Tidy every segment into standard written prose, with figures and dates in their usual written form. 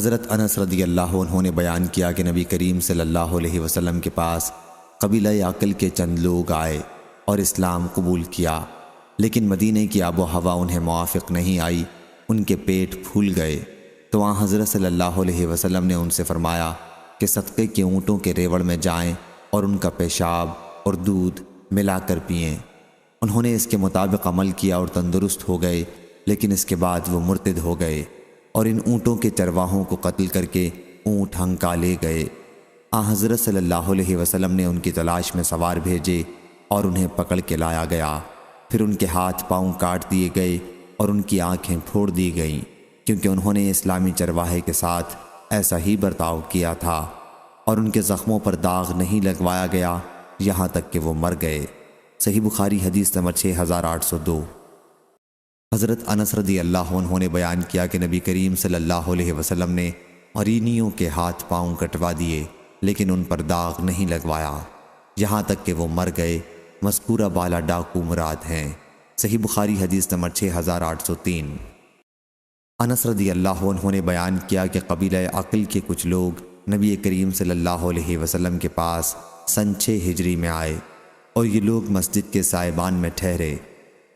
حضرت انس رضی اللہ عنہ نے بیان کیا کہ نبی کریم صلی اللہ علیہ وسلم کے پاس قبیلہ عقل کے چند لوگ آئے اور اسلام قبول کیا، لیکن مدینے کی آب و ہوا انہیں موافق نہیں آئی، ان کے پیٹ پھول گئے۔ تو وہاں حضرت صلی اللہ علیہ وسلم نے ان سے فرمایا کہ صدقے کے اونٹوں کے ریوڑ میں جائیں اور ان کا پیشاب اور دودھ ملا کر پئیں۔ انہوں نے اس کے مطابق عمل کیا اور تندرست ہو گئے، لیکن اس کے بعد وہ مرتد ہو گئے اور ان اونٹوں کے چرواہوں کو قتل کر کے اونٹ ہنکا لے گئے۔ حضرت صلی اللہ علیہ وسلم نے ان کی تلاش میں سوار بھیجے اور انہیں پکڑ کے لایا گیا، پھر ان کے ہاتھ پاؤں کاٹ دیے گئے اور ان کی آنکھیں پھوڑ دی گئیں، کیونکہ انہوں نے اسلامی چرواہے کے ساتھ ایسا ہی برتاؤ کیا تھا، اور ان کے زخموں پر داغ نہیں لگوایا گیا یہاں تک کہ وہ مر گئے۔ صحیح بخاری حدیث نمبر 6802۔ حضرت انس رضی اللہ عنہ نے بیان کیا کہ نبی کریم صلی اللہ علیہ وسلم نے عرینیوں کے ہاتھ پاؤں کٹوا دیے، لیکن ان پر داغ نہیں لگوایا یہاں تک کہ وہ مر گئے۔ مذکورہ بالا ڈاکو مراد ہیں۔ صحیح بخاری حدیث نمبر 6803۔ انس رضی اللہ عنہ نے بیان کیا کہ قبیلہ عقل کے کچھ لوگ نبی کریم صلی اللہ علیہ وسلم کے پاس سن 6 ہجری میں آئے، اور یہ لوگ مسجد کے سائبان میں ٹھہرے۔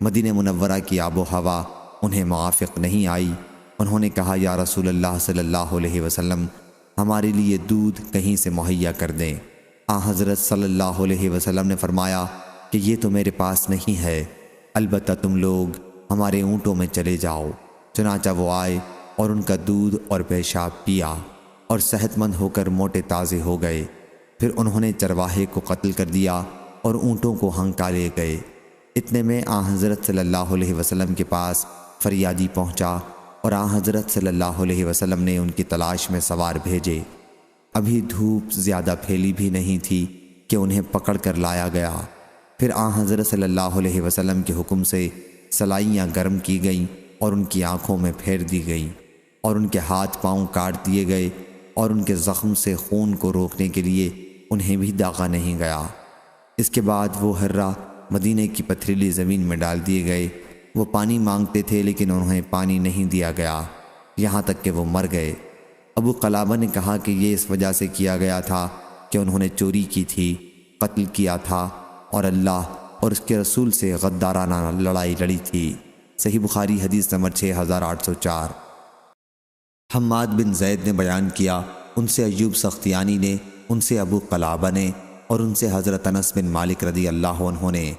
مدینہ منورہ کی آب و ہوا انہیں موافق نہیں آئی۔ انہوں نے کہا، یا رسول اللہ صلی اللہ علیہ وسلم، ہمارے لیے دودھ کہیں سے مہیا کر دیں۔ حضرت صلی اللہ علیہ وسلم نے فرمایا کہ یہ تو میرے پاس نہیں ہے، البتہ تم لوگ ہمارے اونٹوں میں چلے جاؤ۔ چنانچہ وہ آئے اور ان کا دودھ اور پیشاب پیا اور صحت مند ہو کر موٹے تازے ہو گئے۔ پھر انہوں نے چرواہے کو قتل کر دیا اور اونٹوں کو ہنکا لے گئے۔ اتنے میں حضرت صلی اللہ علیہ وسلم کے پاس فریادی پہنچا اور حضرت صلی اللہ علیہ وسلم نے ان کی تلاش میں سوار بھیجے۔ ابھی دھوپ زیادہ پھیلی بھی نہیں تھی کہ انہیں پکڑ کر لایا گیا۔ پھر حضرت صلی اللہ علیہ وسلم کے حکم سے سلائیاں گرم کی گئیں اور ان کی آنکھوں میں پھیر دی گئیں، اور ان کے ہاتھ پاؤں کاٹ دیے گئے، اور ان کے زخم سے خون کو روکنے کے لیے انہیں بھی داغا نہیں گیا۔ اس کے بعد وہ ہرہ مدینے کی پتھریلی زمین میں ڈال دیے گئے۔ وہ پانی مانگتے تھے لیکن انہیں پانی نہیں دیا گیا یہاں تک کہ وہ مر گئے۔ ابو قلابہ نے کہا کہ یہ اس وجہ سے کیا گیا تھا کہ انہوں نے چوری کی تھی، قتل کیا تھا اور اللہ اور اس کے رسول سے غدارانہ لڑائی لڑی تھی۔ صحیح بخاری حدیث نمبر 6804۔ حماد بن زید نے بیان کیا، ان سے ایوب سختیانی نے، ان سے ابو قلابہ نے، اور ان سے حضرت انس بن مالک رضی اللہ عنہ نے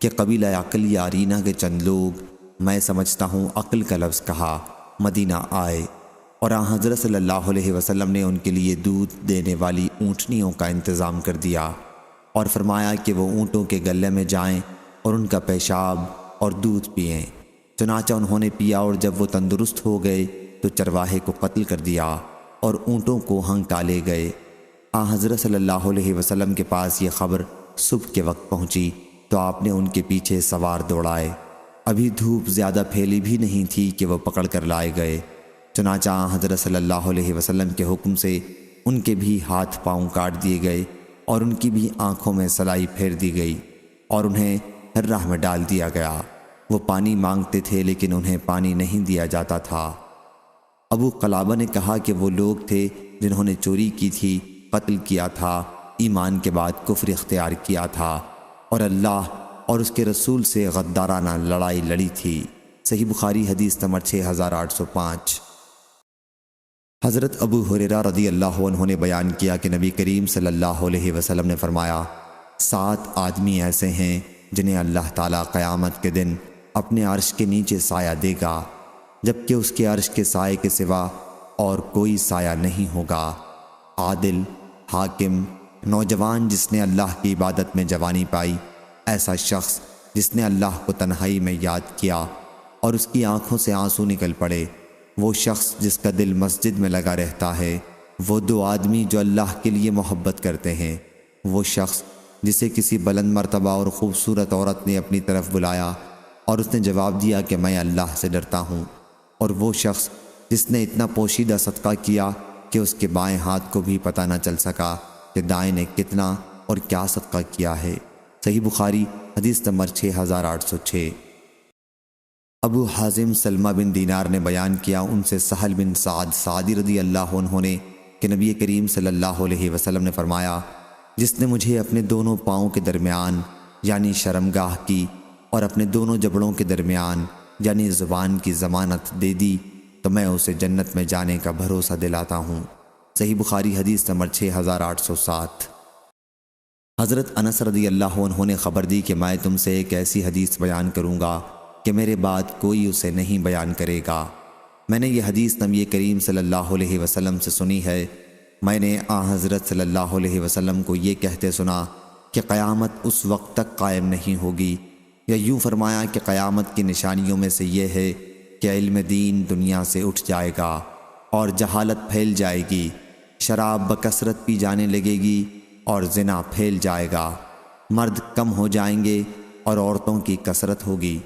کہ قبیلہ عقل یا عرینہ کے چند لوگ، میں سمجھتا ہوں عقل کا لفظ کہا، مدینہ آئے، اور حضرت صلی اللہ علیہ وسلم نے ان کے لیے دودھ دینے والی اونٹنیوں کا انتظام کر دیا اور فرمایا کہ وہ اونٹوں کے گلے میں جائیں اور ان کا پیشاب اور دودھ پئیں۔ چنانچہ انہوں نے پیا، اور جب وہ تندرست ہو گئے تو چرواہے کو قتل کر دیا اور اونٹوں کو ہنکا لے گئے۔ حضرت صلی اللہ علیہ وسلم کے پاس یہ خبر صبح کے وقت پہنچی تو آپ نے ان کے پیچھے سوار دوڑائے۔ ابھی دھوپ زیادہ پھیلی بھی نہیں تھی کہ وہ پکڑ کر لائے گئے۔ چنانچہ حضرت صلی اللہ علیہ وسلم کے حکم سے ان کے بھی ہاتھ پاؤں کاٹ دیے گئے اور ان کی بھی آنکھوں میں سلائی پھیر دی گئی اور انہیں ہرہ میں ڈال دیا گیا۔ وہ پانی مانگتے تھے لیکن انہیں پانی نہیں دیا جاتا تھا۔ ابو قلابہ نے کہا کہ وہ لوگ تھے جنہوں نے چوری کی تھی، قتل کیا تھا، ایمان کے بعد کفر اختیار کیا تھا اور اللہ اور اس کے رسول سے غدارانہ لڑائی لڑی تھی۔ صحیح بخاری حدیث نمبر 6805۔ حضرت ابو ہریرہ رضی اللہ عنہ نے بیان کیا کہ نبی کریم صلی اللہ علیہ وسلم نے فرمایا، 7 آدمی ایسے ہیں جنہیں اللہ تعالیٰ قیامت کے دن اپنے عرش کے نیچے سایہ دے گا، جبکہ اس کے عرش کے سائے کے سوا اور کوئی سایہ نہیں ہوگا۔ عادل، حاکم، نوجوان جس نے اللہ کی عبادت میں جوانی پائی، ایسا شخص جس نے اللہ کو تنہائی میں یاد کیا اور اس کی آنکھوں سے آنسو نکل پڑے، وہ شخص جس کا دل مسجد میں لگا رہتا ہے، وہ 2 آدمی جو اللہ کے لیے محبت کرتے ہیں، وہ شخص جسے کسی بلند مرتبہ اور خوبصورت عورت نے اپنی طرف بلایا اور اس نے جواب دیا کہ میں اللہ سے ڈرتا ہوں، اور وہ شخص جس نے اتنا پوشیدہ صدقہ کیا کہ اس کے بائیں ہاتھ کو بھی پتہ نہ چل سکا کہ دائیں نے کتنا اور کیا صدقہ کیا ہے۔ صحیح بخاری حدیث نمبر 6806۔ ابو حازم سلمہ بن دینار نے بیان کیا ان سے سہل بن سعد سعدی رضی اللہ عنہ نے کہ نبی کریم صلی اللہ علیہ وسلم نے فرمایا، جس نے مجھے اپنے دونوں پاؤں کے درمیان یعنی شرمگاہ کی اور اپنے دونوں جبڑوں کے درمیان یعنی زبان کی ضمانت دے دی تو میں اسے جنت میں جانے کا بھروسہ دلاتا ہوں۔ صحیح بخاری حدیث نمبر 6807۔ حضرت انس رضی اللہ عنہ نے خبر دی کہ میں تم سے ایک ایسی حدیث بیان کروں گا کہ میرے بعد کوئی اسے نہیں بیان کرے گا۔ میں نے یہ حدیث نبی کریم صلی اللہ علیہ وسلم سے سنی ہے۔ میں نے حضرت صلی اللہ علیہ وسلم کو یہ کہتے سنا کہ قیامت اس وقت تک قائم نہیں ہوگی، یا یوں فرمایا کہ قیامت کی نشانیوں میں سے یہ ہے کہ علم دین دنیا سے اٹھ جائے گا اور جہالت پھیل جائے گی، شراب بکثرت پی جانے لگے گی اور زنا پھیل جائے گا، مرد کم ہو جائیں گے اور عورتوں کی کثرت ہوگی،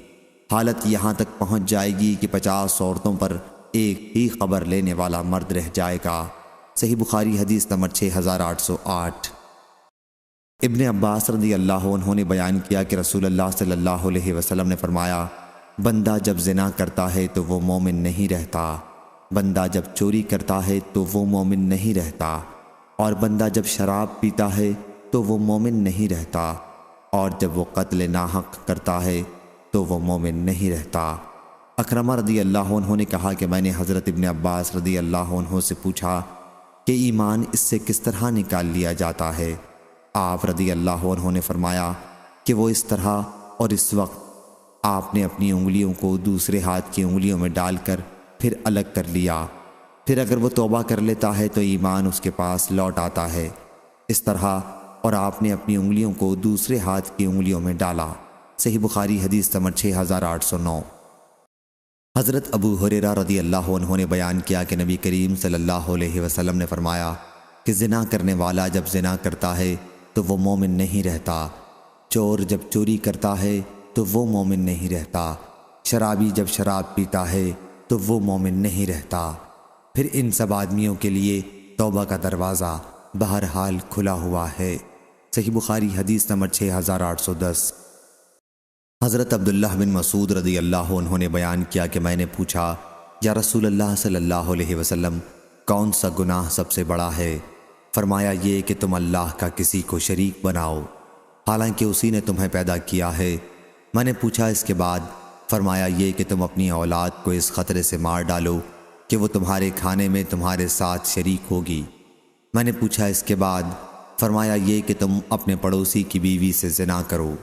حالت یہاں تک پہنچ جائے گی کہ 50 عورتوں پر ایک ہی خبر لینے والا مرد رہ جائے گا۔ صحیح بخاری حدیث نمبر 6808۔ ابن عباس رضی اللہ عنہ نے بیان کیا کہ رسول اللہ صلی اللہ علیہ وسلم نے فرمایا، بندہ جب زنا کرتا ہے تو وہ مومن نہیں رہتا، بندہ جب چوری کرتا ہے تو وہ مومن نہیں رہتا، اور بندہ جب شراب پیتا ہے تو وہ مومن نہیں رہتا، اور جب وہ قتل ناحق کرتا ہے تو وہ مومن نہیں رہتا۔ اکرمہ رضی اللہ عنہ نے کہا کہ میں نے حضرت ابن عباس رضی اللہ عنہ سے پوچھا کہ ایمان اس سے کس طرح نکال لیا جاتا ہے؟ آپ رضی اللہ عنہ نے فرمایا کہ وہ اس طرح اور اس وقت آپ نے اپنی انگلیوں کو دوسرے ہاتھ کی انگلیوں میں ڈال کر پھر الگ کر لیا، پھر اگر وہ توبہ کر لیتا ہے تو ایمان اس کے پاس لوٹ آتا ہے، اس طرح اور آپ نے اپنی انگلیوں کو دوسرے ہاتھ کی انگلیوں میں ڈالا۔ صحیح بخاری حدیث نمبر 6809۔ حضرت ابو ہریرہ رضی اللہ عنہ نے بیان کیا کہ نبی کریم صلی اللہ علیہ وسلم نے فرمایا کہ زنا کرنے والا جب زنا کرتا ہے تو وہ مومن نہیں رہتا، چور جب چوری کرتا ہے تو وہ مومن نہیں رہتا، شرابی جب شراب پیتا ہے تو وہ مومن نہیں رہتا۔ پھر ان سب آدمیوں کے لیے توبہ کا دروازہ بہرحال کھلا ہوا ہے۔ صحیح بخاری حدیث نمبر 6810۔ حضرت عبداللہ بن مسعود رضی اللہ عنہ نے بیان کیا کہ میں نے پوچھا، یا رسول اللہ صلی اللہ علیہ وسلم، کون سا گناہ سب سے بڑا ہے؟ فرمایا یہ کہ تم اللہ کا کسی کو شریک بناؤ حالانکہ اسی نے تمہیں پیدا کیا ہے۔ میں نے پوچھا اس کے بعد؟ فرمایا یہ کہ تم اپنی اولاد کو اس خطرے سے مار ڈالو کہ وہ تمہارے کھانے میں تمہارے ساتھ شریک ہوگی۔ میں نے پوچھا اس کے بعد؟ فرمایا یہ کہ تم اپنے پڑوسی کی بیوی سے زنا کرو۔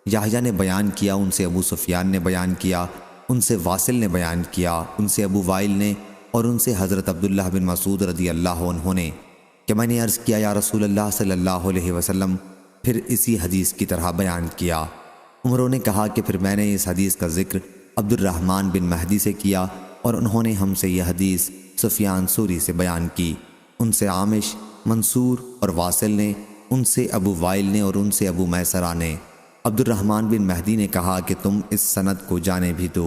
یحییٰ نے بیان کیا، ان سے ابو سفیان نے بیان کیا، ان سے واصل نے بیان کیا، ان سے ابو وائل نے، اور ان سے حضرت عبداللہ بن مسعود رضی اللہ عنہ نے کہ میں نے عرض کیا یا رسول اللہ صلی اللہ علیہ وسلم، پھر اسی حدیث کی طرح بیان کیا۔ عمروں نے کہا کہ پھر میں نے اس حدیث کا ذکر عبد الرحمن بن مہدی سے کیا، اور انہوں نے ہم سے یہ حدیث سفیان ثوری سے بیان کی، ان سے عامش، منصور اور واصل نے، ان سے ابو وائل نے، اور ان سے ابو میسرہ نے۔ عبد الرحمن بن مہدی نے کہا کہ تم اس سند کو جانے بھی دو۔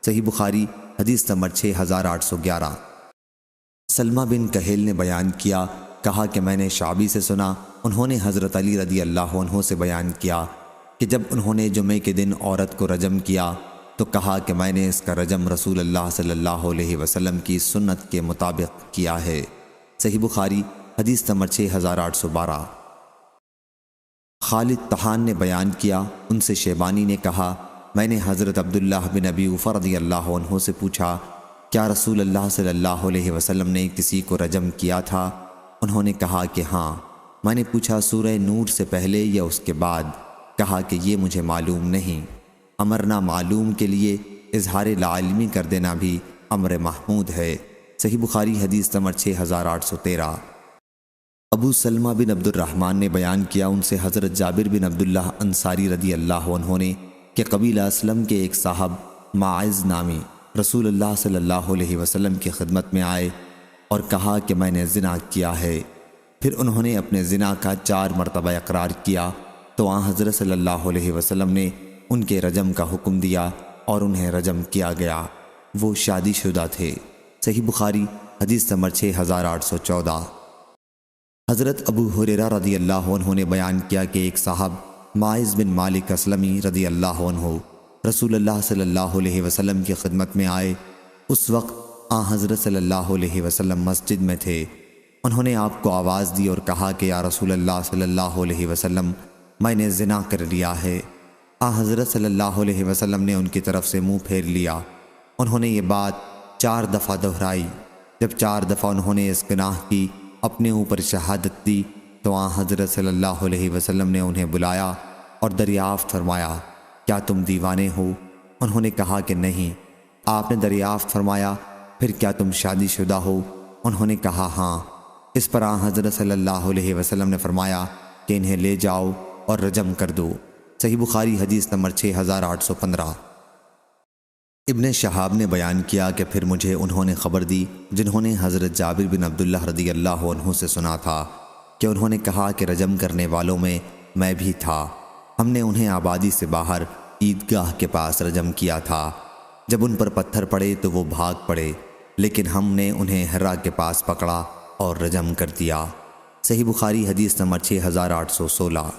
صحیح بخاری حدیث نمبر 6811۔ سلمہ بن کہیل نے بیان کیا، کہا کہ میں نے شعبی سے سنا، انہوں نے حضرت علی رضی اللہ عنہ سے بیان کیا کہ جب انہوں نے جمعے کے دن عورت کو رجم کیا تو کہا کہ میں نے اس کا رجم رسول اللہ صلی اللہ علیہ وسلم کی سنت کے مطابق کیا ہے۔ صحیح بخاری حدیث نمبر 6812۔ خالد طحان نے بیان کیا، ان سے شیبانی نے کہا میں نے حضرت عبداللہ بن ابی اوفا رضی اللہ عنہ سے پوچھا کیا رسول اللہ صلی اللہ علیہ وسلم نے کسی کو رجم کیا تھا؟ انہوں نے کہا کہ ہاں۔ میں نے پوچھا سورہ نور سے پہلے یا اس کے بعد؟ کہا کہ یہ مجھے معلوم نہیں۔ امر نامعلوم کے لیے اظہار لاعلمی کر دینا بھی امر محمود ہے۔ صحیح بخاری حدیث نمبر 6813۔ ابو سلمہ بن عبد الرحمن نے بیان کیا، ان سے حضرت جابر بن عبداللہ انصاری رضی اللہ عنہ نے کہ قبیلہ اسلم کے ایک صاحب ماعز نامی رسول اللہ صلی اللہ علیہ وسلم کی خدمت میں آئے اور کہا کہ میں نے زنا کیا ہے۔ پھر انہوں نے اپنے زنا کا 4 مرتبہ اقرار کیا تو آن حضرت صلی اللہ علیہ وسلم نے ان کے رجم کا حکم دیا اور انہیں رجم کیا گیا۔ وہ شادی شدہ تھے۔ صحیح بخاری حدیث نمبر 6814۔ حضرت ابو ہریرہ رضی اللہ عنہ نے بیان کیا کہ ایک صاحب ماعز بن مالک اسلمی رضی اللہ عنہ رسول اللہ صلی اللہ علیہ وسلم کی خدمت میں آئے۔ اس وقت آن حضرت صلی اللہ علیہ وسلم مسجد میں تھے۔ انہوں نے آپ کو آواز دی اور کہا کہ یا رسول اللہ صلی اللہ علیہ وسلم، میں نے زنا کر لیا ہے۔ آن حضرت صلی اللہ علیہ وسلم نے ان کی طرف سے منہ پھیر لیا۔ انہوں نے یہ بات 4 دفعہ دہرائی۔ جب 4 دفعہ انہوں نے اس گناہ کی اپنے اوپر شہادت دی تو آن حضرت صلی اللہ علیہ وسلم نے انہیں بلایا اور دریافت فرمایا، کیا تم دیوانے ہو؟ انہوں نے کہا کہ نہیں۔ آپ نے دریافت فرمایا، پھر کیا تم شادی شدہ ہو؟ انہوں نے کہا ہاں۔ اس پر آن حضرت صلی اللہ علیہ وسلم نے فرمایا کہ انہیں لے جاؤ اور رجم کر دو۔ صحیح بخاری حدیث نمبر 6815۔ ابن شہاب نے بیان کیا کہ پھر مجھے انہوں نے خبر دی جنہوں نے حضرت جابر بن عبداللہ رضی اللہ عنہ سے سنا تھا کہ انہوں نے کہا کہ رجم کرنے والوں میں بھی تھا۔ ہم نے انہیں آبادی سے باہر عیدگاہ کے پاس رجم کیا تھا۔ جب ان پر پتھر پڑے تو وہ بھاگ پڑے، لیکن ہم نے انہیں ہرا کے پاس پکڑا اور رجم کر دیا۔ صحیح بخاری حدیث نمبر 6816۔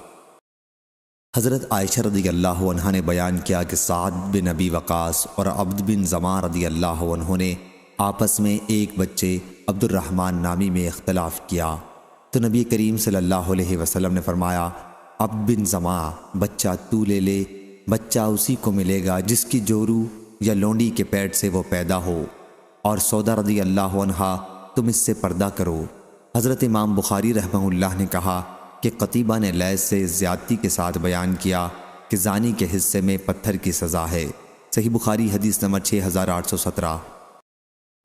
حضرت عائشہ رضی اللہ عنہ نے بیان کیا کہ سعد بن ابی وقاص اور عبد بن زماں رضی اللہ عنہ نے آپس میں ایک بچے عبد الرحمن نامی میں اختلاف کیا تو نبی کریم صلی اللہ علیہ وسلم نے فرمایا، عبد بن زماں، بچہ تو لے لے، بچہ اسی کو ملے گا جس کی جورو یا لونڈی کے پیٹ سے وہ پیدا ہو، اور سودا رضی اللہ عنہ، تم اس سے پردہ کرو۔ حضرت امام بخاری رحمہ اللہ نے کہا کہ قتیبہ نے لیث سے زیادتی کے ساتھ بیان کیا کہ زانی کے حصے میں پتھر کی سزا ہے۔ صحیح بخاری حدیث نمبر 6817۔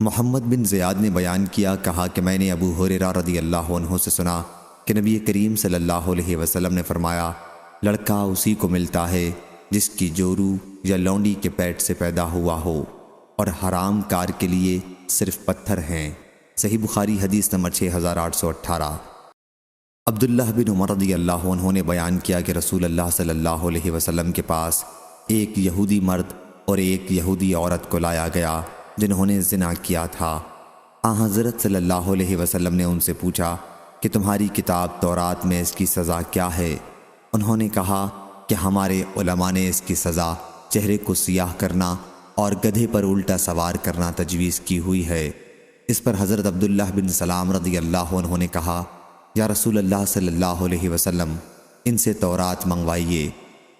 محمد بن زیاد نے بیان کیا، کہا کہ میں نے ابو ہریرہ رضی اللہ عنہ سے سنا کہ نبی کریم صلی اللہ علیہ وسلم نے فرمایا، لڑکا اسی کو ملتا ہے جس کی جورو یا لونڈی کے پیٹ سے پیدا ہوا ہو، اور حرام کار کے لیے صرف پتھر ہیں۔ صحیح بخاری حدیث نمبر 6818۔ عبداللہ بن عمر رضی اللہ عنہ نے بیان کیا کہ رسول اللہ صلی اللہ علیہ وسلم کے پاس ایک یہودی مرد اور ایک یہودی عورت کو لایا گیا جنہوں نے زنا کیا تھا۔ آن حضرت صلی اللہ علیہ وسلم نے ان سے پوچھا کہ تمہاری کتاب تورات میں اس کی سزا کیا ہے؟ انہوں نے کہا کہ ہمارے علماء نے اس کی سزا چہرے کو سیاہ کرنا اور گدھے پر الٹا سوار کرنا تجویز کی ہوئی ہے۔ اس پر حضرت عبداللہ بن سلام رضی اللہ عنہ نے کہا، یا رسول اللہ صلی اللہ علیہ وسلم، ان سے تورات منگوائیے۔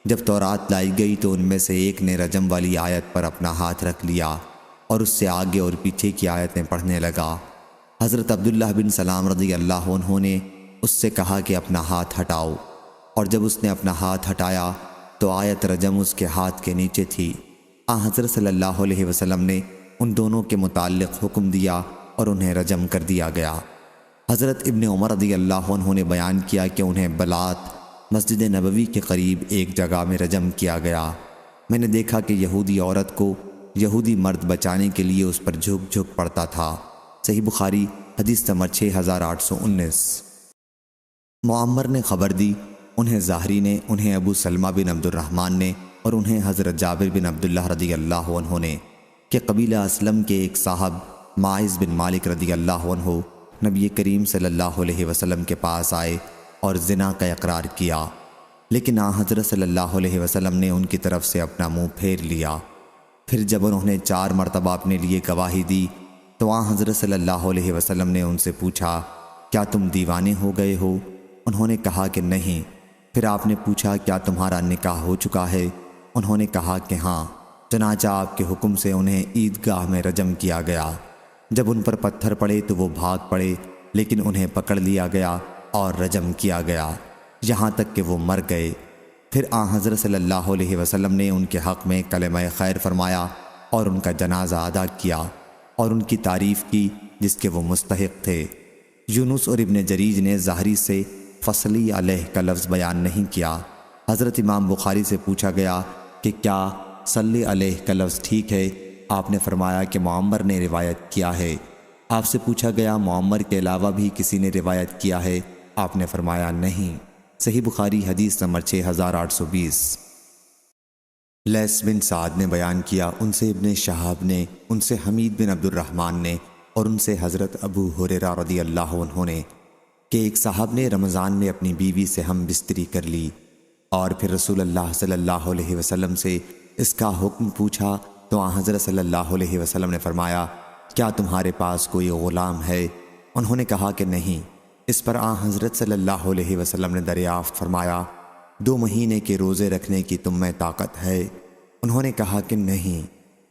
جب تورات لائی گئی تو ان میں سے ایک نے رجم والی آیت پر اپنا ہاتھ رکھ لیا اور اس سے آگے اور پیچھے کی آیتیں پڑھنے لگا۔ حضرت عبداللہ بن سلام رضی اللہ عنہ نے اس سے کہا کہ اپنا ہاتھ ہٹاؤ، اور جب اس نے اپنا ہاتھ ہٹایا تو آیت رجم اس کے ہاتھ کے نیچے تھی۔ حضرت صلی اللہ علیہ وسلم نے ان دونوں کے متعلق حکم دیا اور انہیں رجم کر دیا گیا۔ حضرت ابن عمر رضی اللہ عنہ نے بیان کیا کہ انہیں بلات مسجد نبوی کے قریب ایک جگہ میں رجم کیا گیا۔ میں نے دیکھا کہ یہودی عورت کو یہودی مرد بچانے کے لیے اس پر جھک جھک پڑتا تھا۔ صحیح بخاری حدیث نمبر 6819۔ معمر نے خبر دی، انہیں ظاہری نے، انہیں ابو سلمہ بن عبد الرحمن نے، اور انہیں حضرت جابر بن عبداللہ رضی اللہ عنہ نے کہ قبیلہ اسلم کے ایک صاحب ماعز بن مالک رضی اللہ عنہ نبی کریم صلی اللہ علیہ وسلم کے پاس آئے اور زنا کا اقرار کیا، لیکن حضرت صلی اللہ علیہ وسلم نے ان کی طرف سے اپنا منہ پھیر لیا۔ پھر جب انہوں نے 4 مرتبہ اپنے لیے گواہی دی تو حضرت صلی اللہ علیہ وسلم نے ان سے پوچھا، کیا تم دیوانے ہو گئے ہو؟ انہوں نے کہا کہ نہیں۔ پھر آپ نے پوچھا، کیا تمہارا نکاح ہو چکا ہے؟ انہوں نے کہا کہ ہاں۔ چنانچہ آپ کے حکم سے انہیں عیدگاہ میں رجم کیا گیا۔ جب ان پر پتھر پڑے تو وہ بھاگ پڑے، لیکن انہیں پکڑ لیا گیا اور رجم کیا گیا یہاں تک کہ وہ مر گئے۔ پھر حضرت صلی اللہ علیہ وسلم نے ان کے حق میں کلمہ خیر فرمایا اور ان کا جنازہ ادا کیا اور ان کی تعریف کی جس کے وہ مستحق تھے۔ یونس اور ابن جریج نے ظاہری سے فصلی علیہ کا لفظ بیان نہیں کیا۔ حضرت امام بخاری سے پوچھا گیا کہ کیا صلی علیہ کا لفظ ٹھیک ہے؟ آپ نے فرمایا کہ معمر نے روایت کیا ہے۔ آپ سے پوچھا گیا معمر کے علاوہ بھی کسی نے روایت کیا ہے؟ آپ نے فرمایا نہیں۔ صحیح بخاری حدیث نمبر 6820۔ لیث بن سعد نے بیان کیا، ان سے ابن شہاب نے، ان سے حمید بن عبد الرحمن نے، اور ان سے حضرت ابو ہریرہ رضی اللہ عنہ نے کہ ایک صاحب نے رمضان میں اپنی بیوی سے ہم بستری کر لی اور پھر رسول اللہ صلی اللہ علیہ وسلم سے اس کا حکم پوچھا تو آن حضرت صلی اللہ علیہ وسلم نے فرمایا کیا تمہارے پاس کوئی غلام ہے؟ انہوں نے کہا کہ نہیں۔ اس پر آن حضرت صلی اللہ علیہ وسلم نے دریافت فرمایا 2 مہینے کے روزے رکھنے کی تم میں طاقت ہے؟ انہوں نے کہا کہ نہیں۔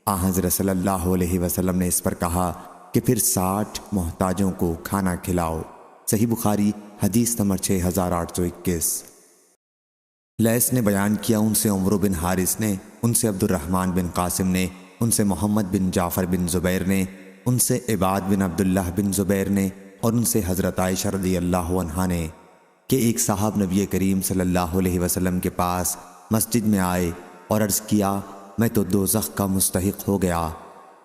آن حضرت صلی اللہ علیہ وسلم نے اس پر کہا کہ پھر 60 محتاجوں کو کھانا کھلاؤ۔ صحیح بخاری حدیث نمبر 6821۔ لیث نے بیان کیا ان سے عمرو بن حارث نے، ان سے عبد الرحمن بن قاسم نے، ان سے محمد بن جعفر بن زبیر نے، ان سے عباد بن عبداللہ بن زبیر نے، اور ان سے حضرت عائشہ رضی اللہ عنہا نے کہ ایک صاحب نبی کریم صلی اللہ علیہ وسلم کے پاس مسجد میں آئے اور عرض کیا میں تو دوزخ کا مستحق ہو گیا۔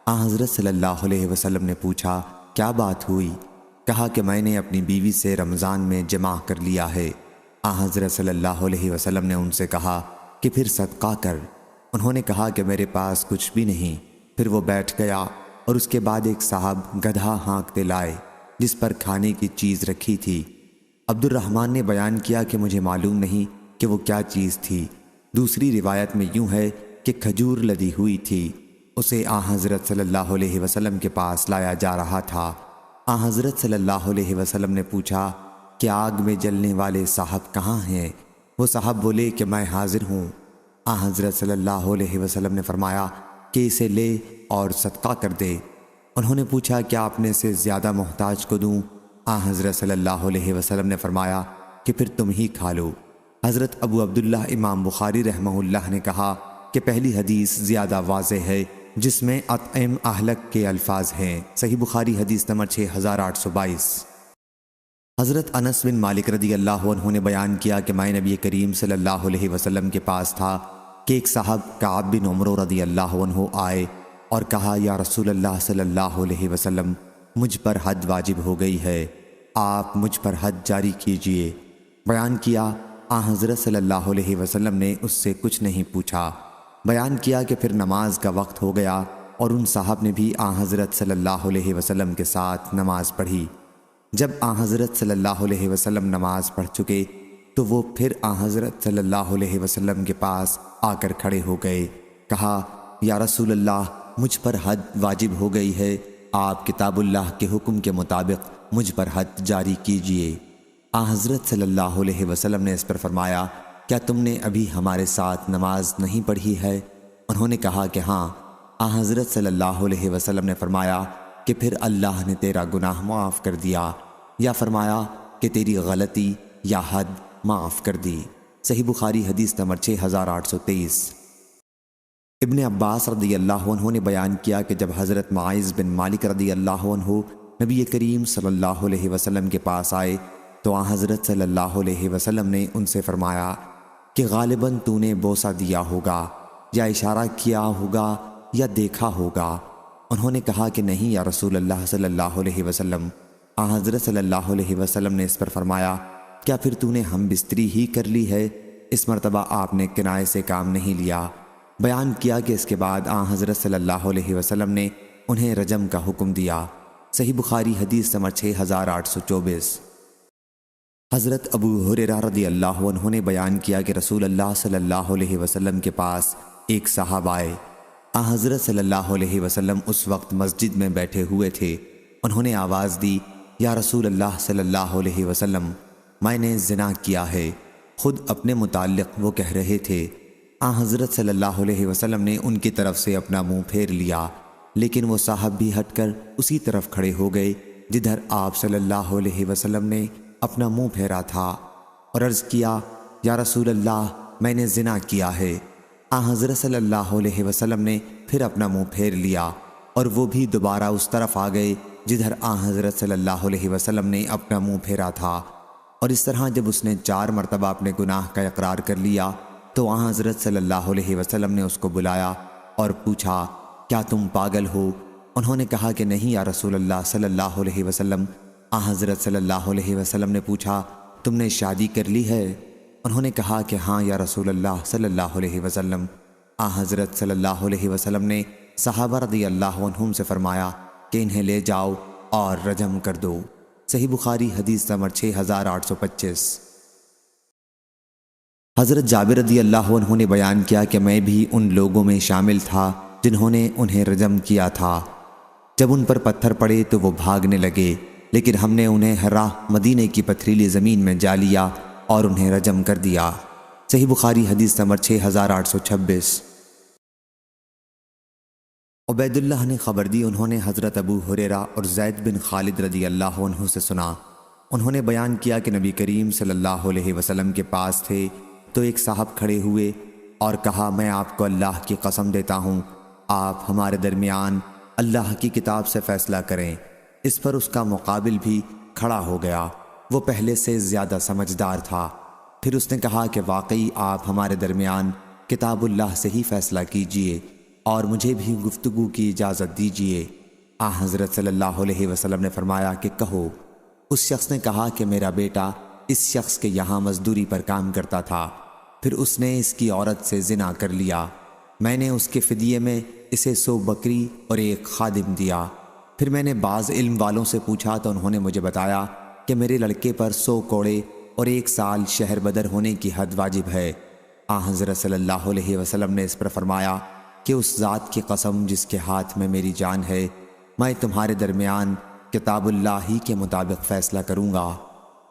آن حضرت صلی اللہ علیہ وسلم نے پوچھا کیا بات ہوئی؟ کہا کہ میں نے اپنی بیوی سے رمضان میں جمع کر لیا ہے۔ آن حضرت صلی اللہ علیہ وسلم نے ان سے کہا کہ پھر صدقہ کر۔ انہوں نے کہا کہ میرے پاس کچھ بھی نہیں۔ پھر وہ بیٹھ گیا اور اس کے بعد ایک صاحب گدھا ہانکتے لائے جس پر کھانے کی چیز رکھی تھی۔ عبد الرحمن نے بیان کیا کہ مجھے معلوم نہیں کہ وہ کیا چیز تھی۔ دوسری روایت میں یوں ہے کہ کھجور لدی ہوئی تھی۔ اسے آن حضرت صلی اللہ علیہ وسلم کے پاس لایا جا رہا تھا۔ آن حضرت صلی اللہ علیہ وسلم نے پوچھا کہ آگ میں جلنے والے صاحب کہاں ہیں؟ وہ صاحب بولے کہ میں حاضر ہوں۔ آن حضرت صلی اللہ علیہ وسلم نے فرمایا کہ اسے لے اور صدقہ کر دے۔ انہوں نے پوچھا کیا اپنے سے زیادہ محتاج کو دوں؟ آن حضرت صلی اللہ علیہ وسلم نے فرمایا کہ پھر تم ہی کھا لو۔ حضرت ابو عبداللہ امام بخاری رحمہ اللہ نے کہا کہ پہلی حدیث زیادہ واضح ہے جس میں اطعم اہلک کے الفاظ ہیں۔ صحیح بخاری حدیث نمبر 6822۔ حضرت انس بن مالک رضی اللہ عنہ نے بیان کیا کہ میں نبی کریم صلی اللہ علیہ وسلم کے پاس تھا کہ ایک صاحب کعب بن عمرو رضی اللہ عنہ آئے اور کہا یا رسول اللہ صلی اللہ علیہ وسلم مجھ پر حد واجب ہو گئی ہے، آپ مجھ پر حد جاری کیجئے۔ بیان کیا آن حضرت صلی اللہ علیہ وسلم نے اس سے کچھ نہیں پوچھا۔ بیان کیا کہ پھر نماز کا وقت ہو گیا اور ان صاحب نے بھی آن حضرت صلی اللہ علیہ وسلم کے ساتھ نماز پڑھی۔ جب آن حضرت صلی اللہ علیہ وسلم نماز پڑھ چکے تو وہ پھر آن حضرت صلی اللہ علیہ وسلم کے پاس آ کر کھڑے ہو گئے۔ کہا یا رسول اللہ مجھ پر حد واجب ہو گئی ہے، آپ کتاب اللہ کے حکم کے مطابق مجھ پر حد جاری کیجئے۔ آن حضرت صلی اللہ علیہ وسلم نے اس پر فرمایا کیا تم نے ابھی ہمارے ساتھ نماز نہیں پڑھی ہے؟ انہوں نے کہا کہ ہاں۔ آن حضرت صلی اللہ علیہ وسلم نے فرمایا کہ پھر اللہ نے تیرا گناہ معاف کر دیا، یا فرمایا کہ تیری غلطی یا حد معاف کر دی۔ صحیح بخاری حدیث نمبر 6823۔ ابن عباس رضی اللہ عنہ نے بیان کیا کہ جب حضرت معاذ بن مالک رضی اللہ عنہ نبی کریم صلی اللہ علیہ وسلم کے پاس آئے تو آن حضرت صلی اللہ علیہ وسلم نے ان سے فرمایا کہ غالباً تو نے بوسہ دیا ہوگا یا اشارہ کیا ہوگا یا دیکھا ہوگا۔ انہوں نے کہا کہ نہیں یا رسول اللہ صلی اللہ علیہ وسلم۔ آن حضرت صلی اللہ علیہ وسلم نے اس پر فرمایا کیا پھر تو نے ہم بستری ہی کر لی ہے؟ اس مرتبہ آپ نے کنائے سے کام نہیں لیا۔ بیان کیا کہ اس کے بعد آن حضرت صلی اللہ علیہ وسلم نے انہیں رجم کا حکم دیا۔ صحیح بخاری حدیث نمبر 6824۔ حضرت ابو ہریرہ رضی اللہ عنہ نے بیان کیا کہ رسول اللہ صلی اللہ علیہ وسلم کے پاس ایک صاحب آئے۔ آن حضرت صلی اللہ علیہ وسلم اس وقت مسجد میں بیٹھے ہوئے تھے۔ انہوں نے آواز دی یا رسول اللہ صلی اللہ علیہ وسلم میں نے زنا کیا ہے۔ خود اپنے متعلق وہ کہہ رہے تھے۔ آن حضرت صلی اللہ علیہ وسلم نے ان کی طرف سے اپنا منہ پھیر لیا، لیکن وہ صاحب بھی ہٹ کر اسی طرف کھڑے ہو گئے جدھر آپ صلی اللہ علیہ وسلم نے اپنا منہ پھیرا تھا، اور عرض کیا یا رسول اللہ میں نے زنا کیا ہے۔ آن حضرت صلی اللہ علیہ وسلم نے پھر اپنا منہ پھیر لیا اور وہ بھی دوبارہ اس طرف آ گئے جدھر آن حضرت صلی اللہ علیہ وسلم نے اپنا منہ پھیرا تھا۔ اور اس طرح جب اس نے 4 مرتبہ اپنے گناہ کا اقرار کر لیا تو آن حضرت صلی اللہ علیہ وسلم نے اس کو بلایا اور پوچھا کیا تم پاگل ہو؟ انہوں نے کہا کہ نہیں یا رسول اللہ صلی اللہ علیہ وسلم۔ آن حضرت صلی اللہ علیہ وسلم نے پوچھا تم نے شادی کر لی ہے؟ انہوں نے کہا کہ ہاں یا رسول اللہ صلی اللہ علیہ وسلم۔ آن حضرت صلی اللہ علیہ وسلم نے صحابہ رضی اللہ عنہم سے فرمایا کہ انہیں لے جاؤ اور رجم کر دو۔ صحیح بخاری حدیث نمبر 6825۔ حضرت جابر رضی اللہ عنہ نے بیان کیا کہ میں بھی ان لوگوں میں شامل تھا جنہوں نے انہیں رجم کیا تھا۔ جب ان پر پتھر پڑے تو وہ بھاگنے لگے، لیکن ہم نے انہیں ہر راہ مدینے کی پتھریلی زمین میں جا لیا اور انہیں رجم کر دیا۔ صحیح بخاری حدیث نمبر 6826۔ عبید اللہ نے خبر دی، انہوں نے حضرت ابو ہریرہ اور زید بن خالد رضی اللہ عنہ سے سنا۔ انہوں نے بیان کیا کہ نبی کریم صلی اللہ علیہ وسلم کے پاس تھے تو ایک صاحب کھڑے ہوئے اور کہا، میں آپ کو اللہ کی قسم دیتا ہوں، آپ ہمارے درمیان اللہ کی کتاب سے فیصلہ کریں۔ اس پر اس کا مقابل بھی کھڑا ہو گیا، وہ پہلے سے زیادہ سمجھدار تھا۔ پھر اس نے کہا کہ واقعی آپ ہمارے درمیان کتاب اللہ سے ہی فیصلہ کیجئے اور مجھے بھی گفتگو کی اجازت دیجئے۔ حضرت صلی اللہ علیہ وسلم نے فرمایا کہ کہو۔ اس شخص نے کہا کہ میرا بیٹا اس شخص کے یہاں مزدوری پر کام کرتا تھا، پھر اس نے اس کی عورت سے زنا کر لیا، میں نے اس کے فدیے میں اسے 100 بکری اور ایک خادم دیا۔ پھر میں نے بعض علم والوں سے پوچھا تو انہوں نے مجھے بتایا کہ میرے لڑکے پر 100 کوڑے اور 1 سال شہر بدر ہونے کی حد واجب ہے۔ حضرت صلی اللہ علیہ وسلم نے اس پر فرمایا کہ اس ذات کی قسم جس کے ہاتھ میں میری جان ہے، میں تمہارے درمیان کتاب اللہ ہی کے مطابق فیصلہ کروں گا۔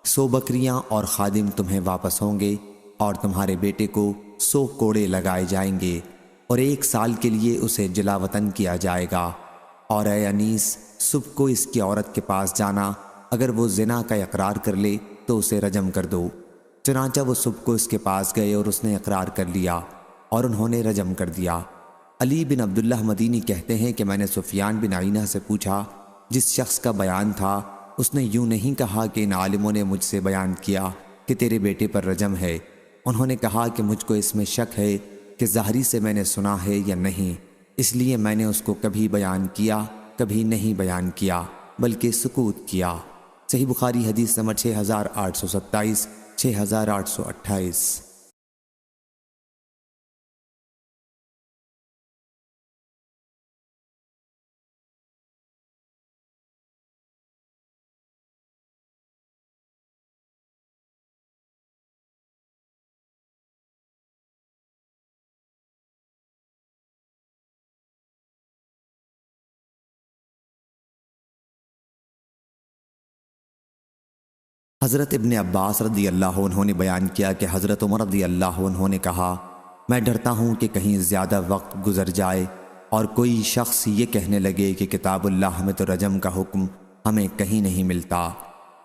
100 بکریاں اور خادم تمہیں واپس ہوں گے اور تمہارے بیٹے کو 100 کوڑے لگائے جائیں گے اور 1 سال کے لیے اسے جلا وطن کیا جائے گا۔ اور اے انیس، صبح کو اس کی عورت کے پاس جانا، اگر وہ زنا کا اقرار کر لے تو اسے رجم کر دو۔ چنانچہ وہ صبح کو اس کے پاس گئے اور اس نے اقرار کر لیا اور انہوں نے رجم کر دیا۔ علی بن عبداللہ مدینی کہتے ہیں کہ میں نے سفیان بن عینہ سے پوچھا، جس شخص کا بیان تھا اس نے یوں نہیں کہا کہ ان عالموں نے مجھ سے بیان کیا کہ تیرے بیٹے پر رجم ہے، انہوں نے کہا کہ مجھ کو اس میں شک ہے کہ ظاہری سے میں نے سنا ہے یا نہیں، اس لیے میں نے اس کو کبھی بیان کیا کبھی نہیں بیان کیا بلکہ سکوت کیا۔ صحیح بخاری حدیث نمبر 6827، 6828۔ حضرت ابن عباس رضی اللہ عنہ نے بیان کیا کہ حضرت عمر رضی اللہ عنہ نے کہا، میں ڈرتا ہوں کہ کہیں زیادہ وقت گزر جائے اور کوئی شخص یہ کہنے لگے کہ کتاب اللہ میں تو رجم کا حکم ہمیں کہیں نہیں ملتا،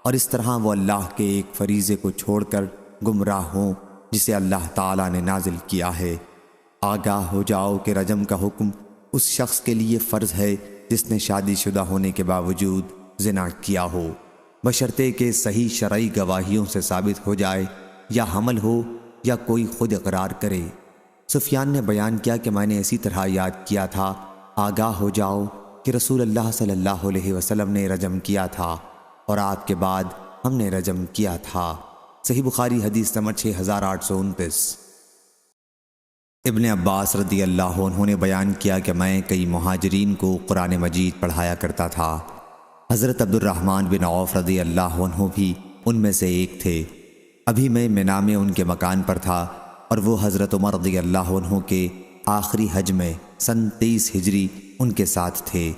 اور اس طرح وہ اللہ کے ایک فریضے کو چھوڑ کر گمراہ ہوں جسے اللہ تعالیٰ نے نازل کیا ہے۔ آگاہ ہو جاؤ کہ رجم کا حکم اس شخص کے لیے فرض ہے جس نے شادی شدہ ہونے کے باوجود زنا کیا ہو، بشرطے کہ صحیح شرعی گواہیوں سے ثابت ہو جائے، یا حمل ہو یا کوئی خود اقرار کرے۔ سفیان نے بیان کیا کہ میں نے اسی طرح یاد کیا تھا، آگاہ ہو جاؤ کہ رسول اللہ صلی اللہ علیہ وسلم نے رجم کیا تھا اور آپ کے بعد ہم نے رجم کیا تھا۔ صحیح بخاری حدیث نمبر 6829۔ ابن عباس رضی اللہ عنہ نے بیان کیا کہ میں کئی مہاجرین کو قرآن مجید پڑھایا کرتا تھا۔ حضرت عبد الرحمن بن عوف رضی اللہ عنہ بھی ان میں سے ایک تھے۔ ابھی میں مینا میں ان کے مکان پر تھا اور وہ حضرت عمر رضی اللہ عنہ کے آخری حج میں سن 23 ہجری ان کے ساتھ تھے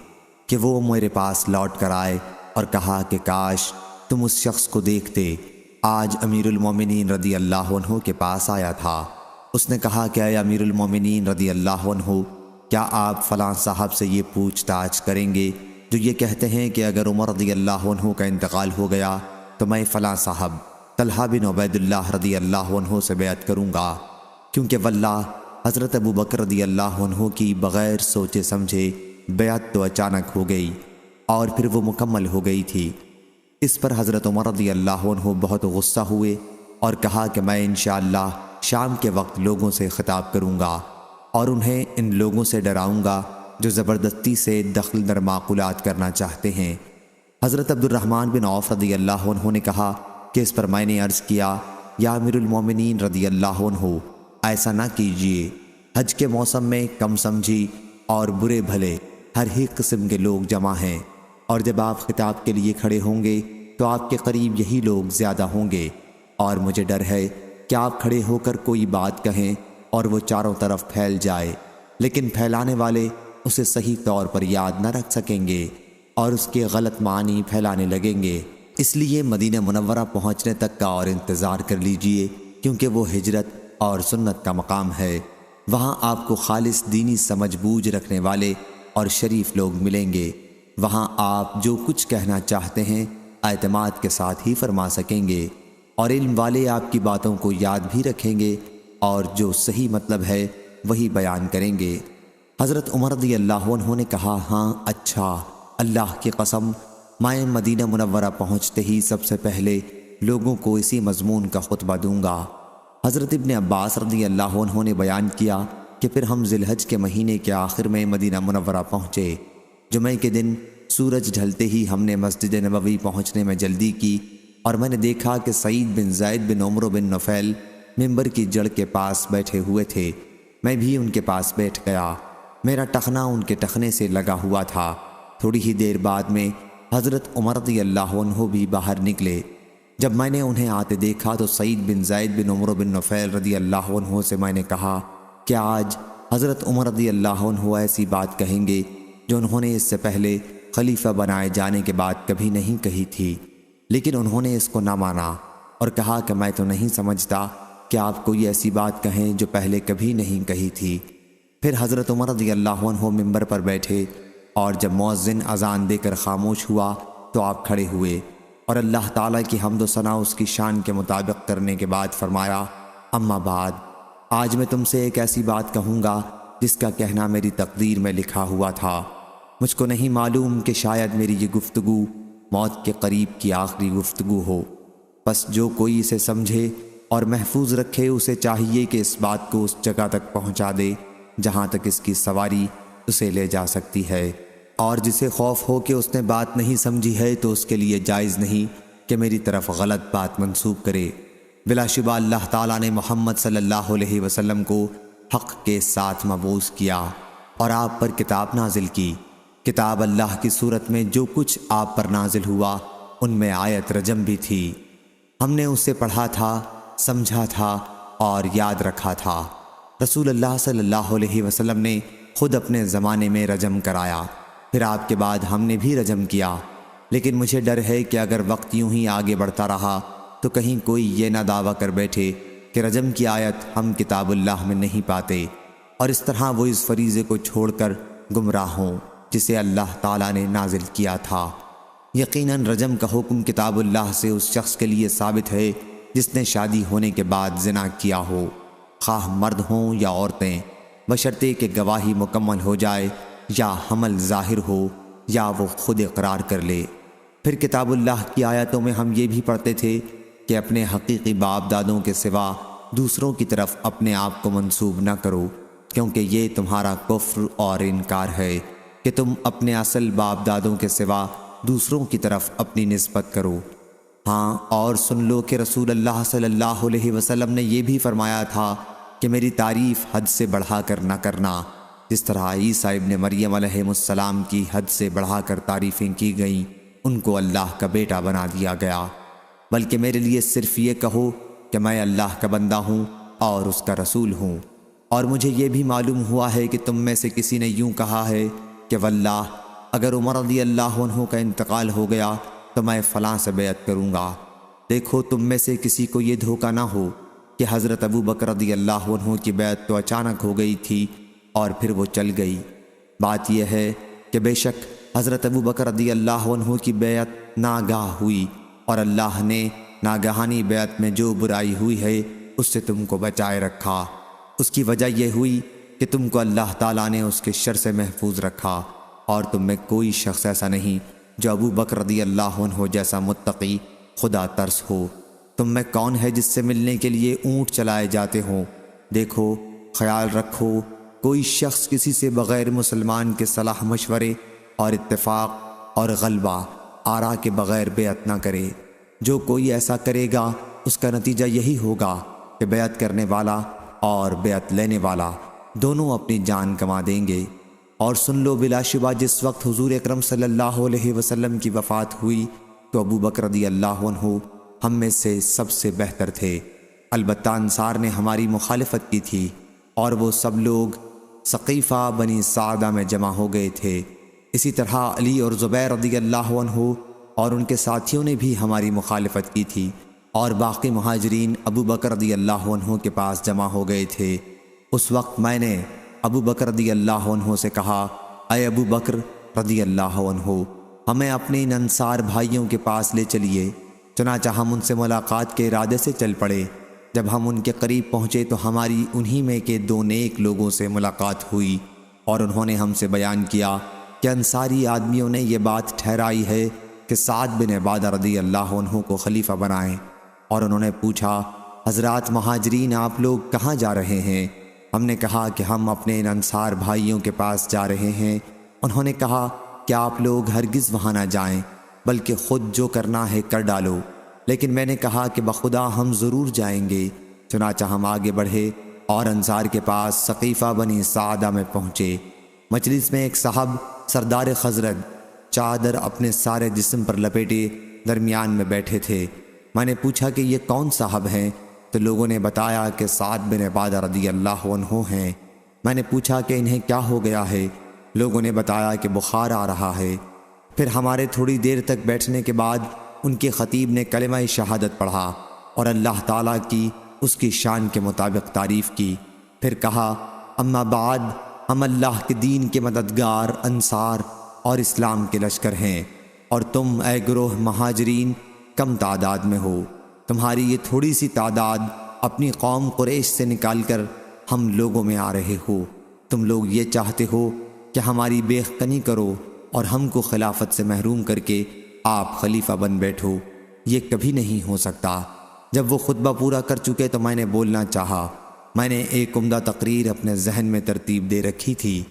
کہ وہ میرے پاس لوٹ کر آئے اور کہا کہ کاش تم اس شخص کو دیکھتے، آج امیر المومنین رضی اللہ عنہ کے پاس آیا تھا۔ اس نے کہا کہ اے امیر المومنین رضی اللہ عنہ، کیا آپ فلاں صاحب سے یہ پوچھ تاچھ کریں گے جو یہ کہتے ہیں کہ اگر عمر رضی اللہ عنہ کا انتقال ہو گیا تو میں فلاں صاحب طلحہ بن عبید اللہ رضی اللہ عنہ سے بیعت کروں گا، کیونکہ واللہ حضرت ابو بکر رضی اللہ عنہ کی بغیر سوچے سمجھے بیعت تو اچانک ہو گئی اور پھر وہ مکمل ہو گئی تھی۔ اس پر حضرت عمر رضی اللہ عنہ بہت غصہ ہوئے اور کہا کہ میں انشاءاللہ شام کے وقت لوگوں سے خطاب کروں گا اور انہیں ان لوگوں سے ڈراؤں گا جو زبردستی سے دخل در معقولات کرنا چاہتے ہیں۔ حضرت عبد الرحمن بن عوف رضی اللہ عنہ نے کہا کہ اس پر میں نے عرض کیا، یا امیر المومنین رضی اللہ عنہ، ایسا نہ کیجیے، حج کے موسم میں کم سمجھی اور برے بھلے ہر ہی قسم کے لوگ جمع ہیں، اور جب آپ خطاب کے لیے کھڑے ہوں گے تو آپ کے قریب یہی لوگ زیادہ ہوں گے، اور مجھے ڈر ہے کہ آپ کھڑے ہو کر کوئی بات کہیں اور وہ چاروں طرف پھیل جائے، لیکن پھیلانے والے اسے صحیح طور پر یاد نہ رکھ سکیں گے اور اس کے غلط معنی پھیلانے لگیں گے۔ اس لیے مدینہ منورہ پہنچنے تک کا اور انتظار کر لیجئے، کیونکہ وہ ہجرت اور سنت کا مقام ہے۔ وہاں آپ کو خالص دینی سمجھ بوجھ رکھنے والے اور شریف لوگ ملیں گے۔ وہاں آپ جو کچھ کہنا چاہتے ہیں اعتماد کے ساتھ ہی فرما سکیں گے، اور علم والے آپ کی باتوں کو یاد بھی رکھیں گے اور جو صحیح مطلب ہے وہی بیان کریں گے۔ حضرت عمر رضی اللہ عنہ نے کہا، ہاں اچھا، اللہ کی قسم میں مدینہ منورہ پہنچتے ہی سب سے پہلے لوگوں کو اسی مضمون کا خطبہ دوں گا۔ حضرت ابن عباس رضی اللہ عنہ نے بیان کیا کہ پھر ہم ذی الحج کے مہینے کے آخر میں مدینہ منورہ پہنچے۔ جمعہ کے دن سورج ڈھلتے ہی ہم نے مسجد نبوی پہنچنے میں جلدی کی، اور میں نے دیکھا کہ سعید بن زید بن عمرو بن نفیل ممبر کی جڑ کے پاس بیٹھے ہوئے تھے۔ میں بھی ان کے پاس بیٹھ گیا، میرا ٹخنا ان کے ٹخنے سے لگا ہوا تھا۔ تھوڑی ہی دیر بعد میں حضرت عمر رضی اللہ عنہ بھی باہر نکلے۔ جب میں نے انہیں آتے دیکھا تو سعید بن زید بن عمرو بن نفیل رضی اللہ عنہ سے میں نے کہا کہ آج حضرت عمر رضی اللہ عنہ ایسی بات کہیں گے جو انہوں نے اس سے پہلے خلیفہ بنائے جانے کے بعد کبھی نہیں کہی تھی، لیکن انہوں نے اس کو نہ مانا اور کہا کہ میں تو نہیں سمجھتا کہ آپ کوئی ایسی بات کہیں جو پہلے کبھی نہیں کہی تھی۔ پھر حضرت عمر رضی اللہ عنہ ممبر پر بیٹھے، اور جب مؤذن اذان دے کر خاموش ہوا تو آپ کھڑے ہوئے اور اللہ تعالیٰ کی حمد و ثنا اس کی شان کے مطابق کرنے کے بعد فرمایا، اما بعد، آج میں تم سے ایک ایسی بات کہوں گا جس کا کہنا میری تقدیر میں لکھا ہوا تھا۔ مجھ کو نہیں معلوم کہ شاید میری یہ گفتگو موت کے قریب کی آخری گفتگو ہو، بس جو کوئی اسے سمجھے اور محفوظ رکھے اسے چاہیے کہ اس بات کو اس جگہ تک پہنچا دے جہاں تک اس کی سواری اسے لے جا سکتی ہے، اور جسے خوف ہو کہ اس نے بات نہیں سمجھی ہے تو اس کے لیے جائز نہیں کہ میری طرف غلط بات منسوب کرے۔ بلا شبہ اللہ تعالیٰ نے محمد صلی اللہ علیہ وسلم کو حق کے ساتھ مبعوث کیا اور آپ پر کتاب نازل کی۔ کتاب اللہ کی صورت میں جو کچھ آپ پر نازل ہوا ان میں آیت رجم بھی تھی۔ ہم نے اسے پڑھا تھا، سمجھا تھا اور یاد رکھا تھا۔ رسول اللہ صلی اللہ علیہ وسلم نے خود اپنے زمانے میں رجم کرایا، پھر آپ کے بعد ہم نے بھی رجم کیا، لیکن مجھے ڈر ہے کہ اگر وقت یوں ہی آگے بڑھتا رہا تو کہیں کوئی یہ نہ دعویٰ کر بیٹھے کہ رجم کی آیت ہم کتاب اللہ میں نہیں پاتے، اور اس طرح وہ اس فریضے کو چھوڑ کر گمراہ ہوں جسے اللہ تعالیٰ نے نازل کیا تھا۔ یقیناً رجم کا حکم کتاب اللہ سے اس شخص کے لیے ثابت ہے جس نے شادی ہونے کے بعد زنا کیا ہو، خواہ مرد ہوں یا عورتیں، بشرطے کہ گواہی مکمل ہو جائے یا حمل ظاہر ہو یا وہ خود اقرار کر لے۔ پھر کتاب اللہ کی آیتوں میں ہم یہ بھی پڑھتے تھے کہ اپنے حقیقی باپ دادوں کے سوا دوسروں کی طرف اپنے آپ کو منسوب نہ کرو، کیونکہ یہ تمہارا کفر اور انکار ہے کہ تم اپنے اصل باپ دادوں کے سوا دوسروں کی طرف اپنی نسبت کرو۔ ہاں، اور سن لو کہ رسول اللہ صلی اللہ علیہ وسلم نے یہ بھی فرمایا تھا کہ میری تعریف حد سے بڑھا کر نہ کرنا، جس طرح عیسیٰ ابن مریم علیہ السلام کی حد سے بڑھا کر تعریفیں کی گئیں، ان کو اللہ کا بیٹا بنا دیا گیا، بلکہ میرے لیے صرف یہ کہو کہ میں اللہ کا بندہ ہوں اور اس کا رسول ہوں۔ اور مجھے یہ بھی معلوم ہوا ہے کہ تم میں سے کسی نے یوں کہا ہے کہ واللہ اگر عمر رضی اللہ عنہ کا انتقال ہو گیا تو میں فلاں سے بیعت کروں گا۔ دیکھو تم میں سے کسی کو یہ دھوکہ نہ ہو کہ حضرت ابو بکر رضی اللہ عنہ کی بیعت تو اچانک ہو گئی تھی اور پھر وہ چل گئی۔ بات یہ ہے کہ بے شک حضرت ابو بکر رضی اللہ عنہ کی بیعت ناگاہ ہوئی، اور اللہ نے ناگہانی بیعت میں جو برائی ہوئی ہے اس سے تم کو بچائے رکھا۔ اس کی وجہ یہ ہوئی کہ تم کو اللہ تعالیٰ نے اس کے شر سے محفوظ رکھا، اور تم میں کوئی شخص ایسا نہیں جو ابو بکر رضی اللہ عنہ جیسا متقی خدا ترس ہو۔ تم میں کون ہے جس سے ملنے کے لیے اونٹ چلائے جاتے ہوں؟ دیکھو، خیال رکھو، کوئی شخص کسی سے بغیر مسلمان کے صلاح مشورے اور اتفاق اور غلبہ آرا کے بغیر بیعت نہ کرے۔ جو کوئی ایسا کرے گا اس کا نتیجہ یہی ہوگا کہ بیعت کرنے والا اور بیعت لینے والا دونوں اپنی جان گنوا دیں گے۔ اور سن لو، بلا شبہ جس وقت حضور اکرم صلی اللہ علیہ وسلم کی وفات ہوئی تو ابو بکر رضی اللہ عنہ ہم میں سے سب سے بہتر تھے، البتہ انصار نے ہماری مخالفت کی تھی اور وہ سب لوگ ثقیفہ بنی سعدہ میں جمع ہو گئے تھے۔ اسی طرح علی اور زبیر رضی اللہ عنہ اور ان کے ساتھیوں نے بھی ہماری مخالفت کی تھی، اور باقی مہاجرین ابو بکر رضی اللہ عنہ کے پاس جمع ہو گئے تھے۔ اس وقت میں نے ابو بکر رضی اللہ عنہ سے کہا، اے ابو بکر رضی اللہ عنہ، ہمیں اپنے ان انصار بھائیوں کے پاس لے چلیے۔ چنانچہ ہم ان سے ملاقات کے ارادے سے چل پڑے۔ جب ہم ان کے قریب پہنچے تو ہماری انہی میں کے دو نیک لوگوں سے ملاقات ہوئی، اور انہوں نے ہم سے بیان کیا کہ انصاری آدمیوں نے یہ بات ٹھہرائی ہے کہ سعد بن عبادہ رضی اللہ عنہ کو خلیفہ بنائیں۔ اور انہوں نے پوچھا، حضرات مہاجرین آپ لوگ کہاں جا رہے ہیں؟ ہم نے کہا کہ ہم اپنے ان انصار بھائیوں کے پاس جا رہے ہیں۔ انہوں نے کہا کہ آپ لوگ ہرگز وہاں نہ جائیں، بلکہ خود جو کرنا ہے کر ڈالو۔ لیکن میں نے کہا کہ بخدا ہم ضرور جائیں گے۔ چنانچہ ہم آگے بڑھے اور انصار کے پاس ثقیفہ بنی سعدہ میں پہنچے۔ مجلس میں ایک صاحب سردار خزرج چادر اپنے سارے جسم پر لپیٹے درمیان میں بیٹھے تھے۔ میں نے پوچھا کہ یہ کون صاحب ہیں؟ تو لوگوں نے بتایا کہ سعد بن عبادہ رضی اللہ عنہ ہیں۔ میں نے پوچھا کہ انہیں کیا ہو گیا ہے؟ لوگوں نے بتایا کہ بخار آ رہا ہے۔ پھر ہمارے تھوڑی دیر تک بیٹھنے کے بعد ان کے خطیب نے کلمہ شہادت پڑھا اور اللہ تعالیٰ کی اس کی شان کے مطابق تعریف کی۔ پھر کہا، اما بعد، ہم اللہ کے دین کے مددگار انصار اور اسلام کے لشکر ہیں، اور تم اے گروہ مہاجرین کم تعداد میں ہو۔ تمہاری یہ تھوڑی سی تعداد اپنی قوم قریش سے نکال کر ہم لوگوں میں آ رہے ہو۔ تم لوگ یہ چاہتے ہو کہ ہماری بیخکنی کرو اور ہم کو خلافت سے محروم کر کے آپ خلیفہ بن بیٹھو۔ یہ کبھی نہیں ہو سکتا۔ جب وہ خطبہ پورا کر چکے تو میں نے بولنا چاہا۔ میں نے ایک عمدہ تقریر اپنے ذہن میں ترتیب دے رکھی تھی۔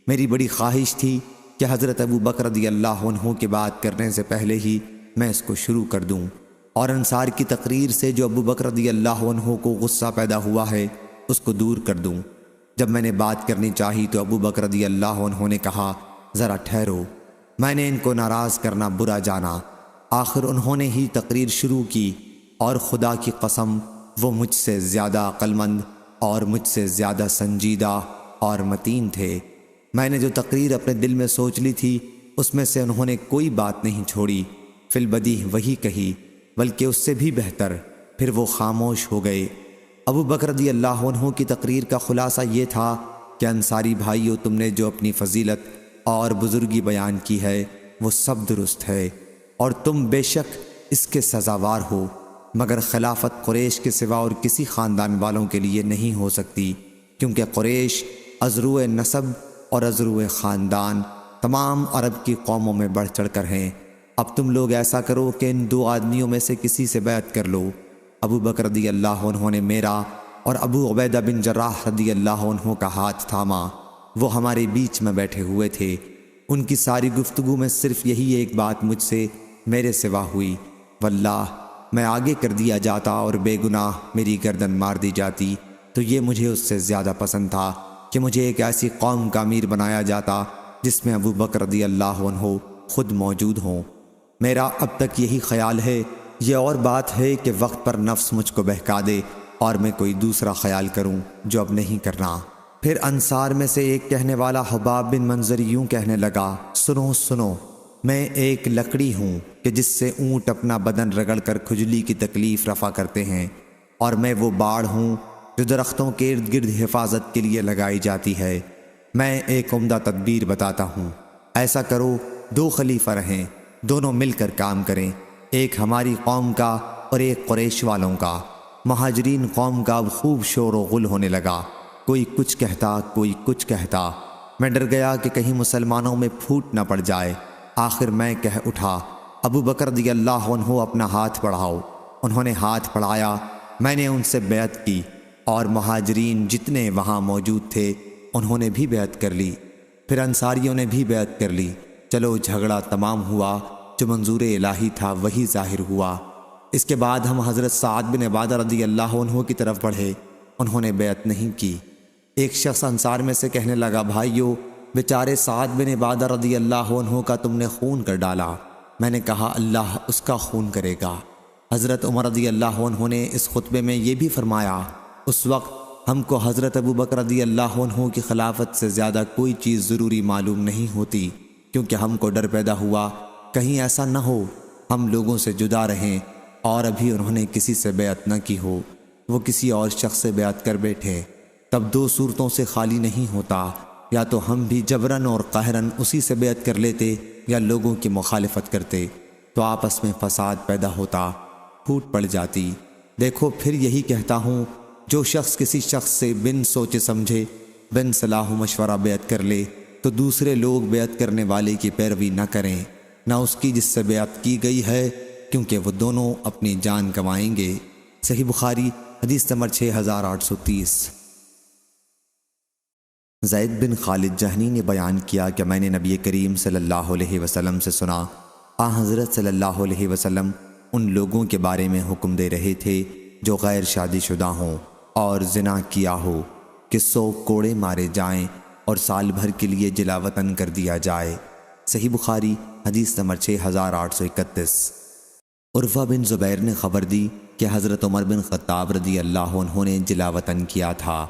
میری بڑی خواہش تھی کہ حضرت ابو بکر رضی اللہ عنہ کی بات کرنے سے پہلے ہی میں اس کو شروع کر دوں، اور انصار کی تقریر سے جو ابو بکر رضی اللہ عنہ کو غصہ پیدا ہوا ہے اس کو دور کر دوں۔ جب میں نے بات کرنی چاہی تو ابو بکر رضی اللہ عنہ نے کہا، ذرا ٹھہرو۔ میں نے ان کو ناراض کرنا برا جانا۔ آخر انہوں نے ہی تقریر شروع کی، اور خدا کی قسم وہ مجھ سے زیادہ عقل مند اور مجھ سے زیادہ سنجیدہ اور متین تھے۔ میں نے جو تقریر اپنے دل میں سوچ لی تھی اس میں سے انہوں نے کوئی بات نہیں چھوڑی، فی البدیہہ وہی کہی، بلکہ اس سے بھی بہتر۔ پھر وہ خاموش ہو گئے۔ ابو بکر رضی اللہ عنہ کی تقریر کا خلاصہ یہ تھا کہ انصاری بھائیو، تم نے جو اپنی فضیلت اور بزرگی بیان کی ہے وہ سب درست ہے، اور تم بے شک اس کے سزاوار ہو، مگر خلافت قریش کے سوا اور کسی خاندان والوں کے لیے نہیں ہو سکتی، کیونکہ قریش ازرو نسب اور ازرو خاندان تمام عرب کی قوموں میں بڑھ چڑھ کر ہیں۔ اب تم لوگ ایسا کرو کہ ان دو آدمیوں میں سے کسی سے بیعت کر لو۔ ابو بکر رضی اللہ عنہ نے میرا اور ابو عبیدہ بن جراح رضی اللہ عنہ کا ہاتھ تھاما۔ وہ ہمارے بیچ میں بیٹھے ہوئے تھے۔ ان کی ساری گفتگو میں صرف یہی ایک بات مجھ سے میرے سوا ہوئی، واللہ میں آگے کر دیا جاتا اور بے گناہ میری گردن مار دی جاتی تو یہ مجھے اس سے زیادہ پسند تھا کہ مجھے ایک ایسی قوم کا امیر بنایا جاتا جس میں ابو بکر رضی اللہ عنہ خود موجود ہوں۔ میرا اب تک یہی خیال ہے۔ یہ اور بات ہے کہ وقت پر نفس مجھ کو بہکا دے اور میں کوئی دوسرا خیال کروں جو اب نہیں کرنا۔ پھر انصار میں سے ایک کہنے والا حباب بن منظر یوں کہنے لگا، سنو سنو، میں ایک لکڑی ہوں کہ جس سے اونٹ اپنا بدن رگڑ کر کھجلی کی تکلیف رفع کرتے ہیں، اور میں وہ باڑ ہوں جو درختوں کے ارد گرد حفاظت کے لیے لگائی جاتی ہے۔ میں ایک عمدہ تدبیر بتاتا ہوں۔ ایسا کرو، دو خلیفہ رہیں، دونوں مل کر کام کریں، ایک ہماری قوم کا اور ایک قریش والوں کا۔ مہاجرین قوم کا اب خوب شور و غل ہونے لگا، کوئی کچھ کہتا کوئی کچھ کہتا۔ میں ڈر گیا کہ کہیں مسلمانوں میں پھوٹ نہ پڑ جائے۔ آخر میں کہہ اٹھا، ابو بکر رضی اللہ عنہ اپنا ہاتھ بڑھاؤ۔ انہوں نے ہاتھ بڑھایا، میں نے ان سے بیعت کی، اور مہاجرین جتنے وہاں موجود تھے انہوں نے بھی بیعت کر لی۔ پھر انصاریوں نے بھی بیعت کر لی۔ چلو جھگڑا تمام ہوا، جو منظور الہی تھا وہی ظاہر ہوا۔ اس کے بعد ہم حضرت سعد بن عبادہ رضی اللہ عنہ کی طرف بڑھے۔ انہوں نے بیعت نہیں کی۔ ایک شخص انصار میں سے کہنے لگا، بھائیو، بیچارے سعد بن عبادہ رضی اللہ عنہ کا تم نے خون کر ڈالا۔ میں نے کہا، اللہ اس کا خون کرے گا۔ حضرت عمر رضی اللہ عنہ نے اس خطبے میں یہ بھی فرمایا، اس وقت ہم کو حضرت ابو بکر رضی اللہ عنہ کی خلافت سے زیادہ کوئی چیز ضروری معلوم نہیں ہوتی، کیونکہ ہم کو ڈر پیدا ہوا کہیں ایسا نہ ہو ہم لوگوں سے جدا رہیں اور ابھی انہوں نے کسی سے بیعت نہ کی ہو، وہ کسی اور شخص سے بیعت کر بیٹھے، تب دو صورتوں سے خالی نہیں ہوتا، یا تو ہم بھی جبراً اور قہراً اسی سے بیعت کر لیتے یا لوگوں کی مخالفت کرتے، تو آپس میں فساد پیدا ہوتا، پھوٹ پڑ جاتی۔ دیکھو پھر یہی کہتا ہوں، جو شخص کسی شخص سے بن سوچے سمجھے بن صلاح و مشورہ بیعت کر لے تو دوسرے لوگ بیعت کرنے والے کی پیروی نہ کریں، نہ اس کی جس سے بیعت کی گئی ہے، کیونکہ وہ دونوں اپنی جان گنوائیں گے۔ صحیح بخاری حدیث نمبر 6830۔ زید بن خالد جہنی نے بیان کیا کہ میں نے نبی کریم صلی اللہ علیہ وسلم سے سنا، حضرت صلی اللہ علیہ وسلم ان لوگوں کے بارے میں حکم دے رہے تھے جو غیر شادی شدہ ہوں اور زنا کیا ہو کہ 100 کوڑے مارے جائیں اور سال بھر کے لیے جلا وطن کر دیا جائے۔ صحیح بخاری حدیث نمبر 6831۔ عروہ بن زبیر نے خبر دی کہ حضرت عمر بن خطاب رضی اللہ عنہ نے جلا وطن کیا تھا،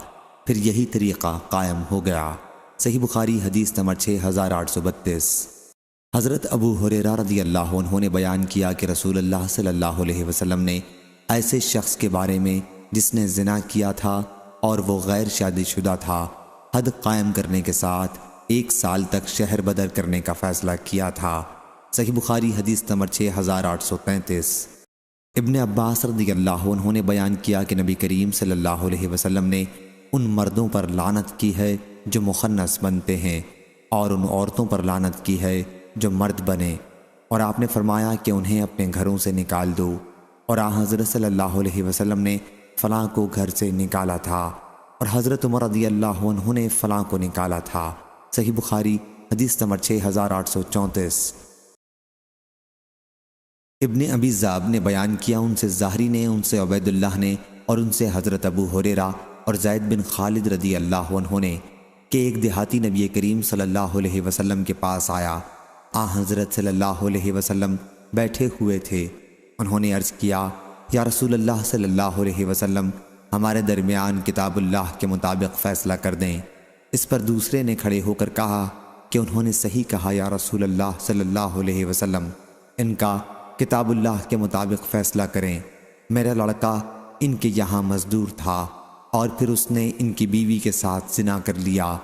پھر یہی طریقہ قائم ہو گیا۔ صحیح بخاری حدیث نمبر 6832۔ حضرت ابو ہریرہ رضی اللہ عنہ نے بیان کیا کہ رسول اللہ صلی اللہ علیہ وسلم نے ایسے شخص کے بارے میں جس نے زنا کیا تھا اور وہ غیر شادی شدہ تھا، حد قائم کرنے کے ساتھ 1 سال تک شہر بدر کرنے کا فیصلہ کیا تھا۔ صحیح بخاری حدیث نمبر 6833۔ ابن عباس رضی اللہ عنہ نے بیان کیا کہ نبی کریم صلی اللہ علیہ وسلم نے ان مردوں پر لعنت کی ہے جو مخنث بنتے ہیں، اور ان عورتوں پر لعنت کی ہے جو مرد بنے، اور آپ نے فرمایا کہ انہیں اپنے گھروں سے نکال دو، اور حضرت صلی اللہ علیہ وسلم نے فلاں کو گھر سے نکالا تھا، اور حضرت عمر رضی اللہ عنہ نے فلاں کو نکالا تھا۔ صحیح بخاری حدیث نمبر 6834۔ ابن ابی ذئب نے بیان کیا، ان سے زہری نے، ان سے عبید اللہ نے، اور ان سے حضرت ابو ہریرہ اور زید بن خالد رضی اللہ عنہ نے کہ ایک دیہاتی نبی کریم صلی اللہ علیہ وسلم کے پاس آیا، حضرت صلی اللہ علیہ وسلم بیٹھے ہوئے تھے۔ انہوں نے عرض کیا، یا رسول اللہ صلی اللہ علیہ وسلم، ہمارے درمیان کتاب اللہ کے مطابق فیصلہ کر دیں۔ اس پر دوسرے نے کھڑے ہو کر کہا کہ انہوں نے صحیح کہا یا رسول اللہ صلی اللہ علیہ وسلم، ان کا کتاب اللہ کے مطابق فیصلہ کریں۔ میرا لڑکا ان کے یہاں مزدور تھا اور پھر اس نے ان کی بیوی کے ساتھ زنا کر لیا۔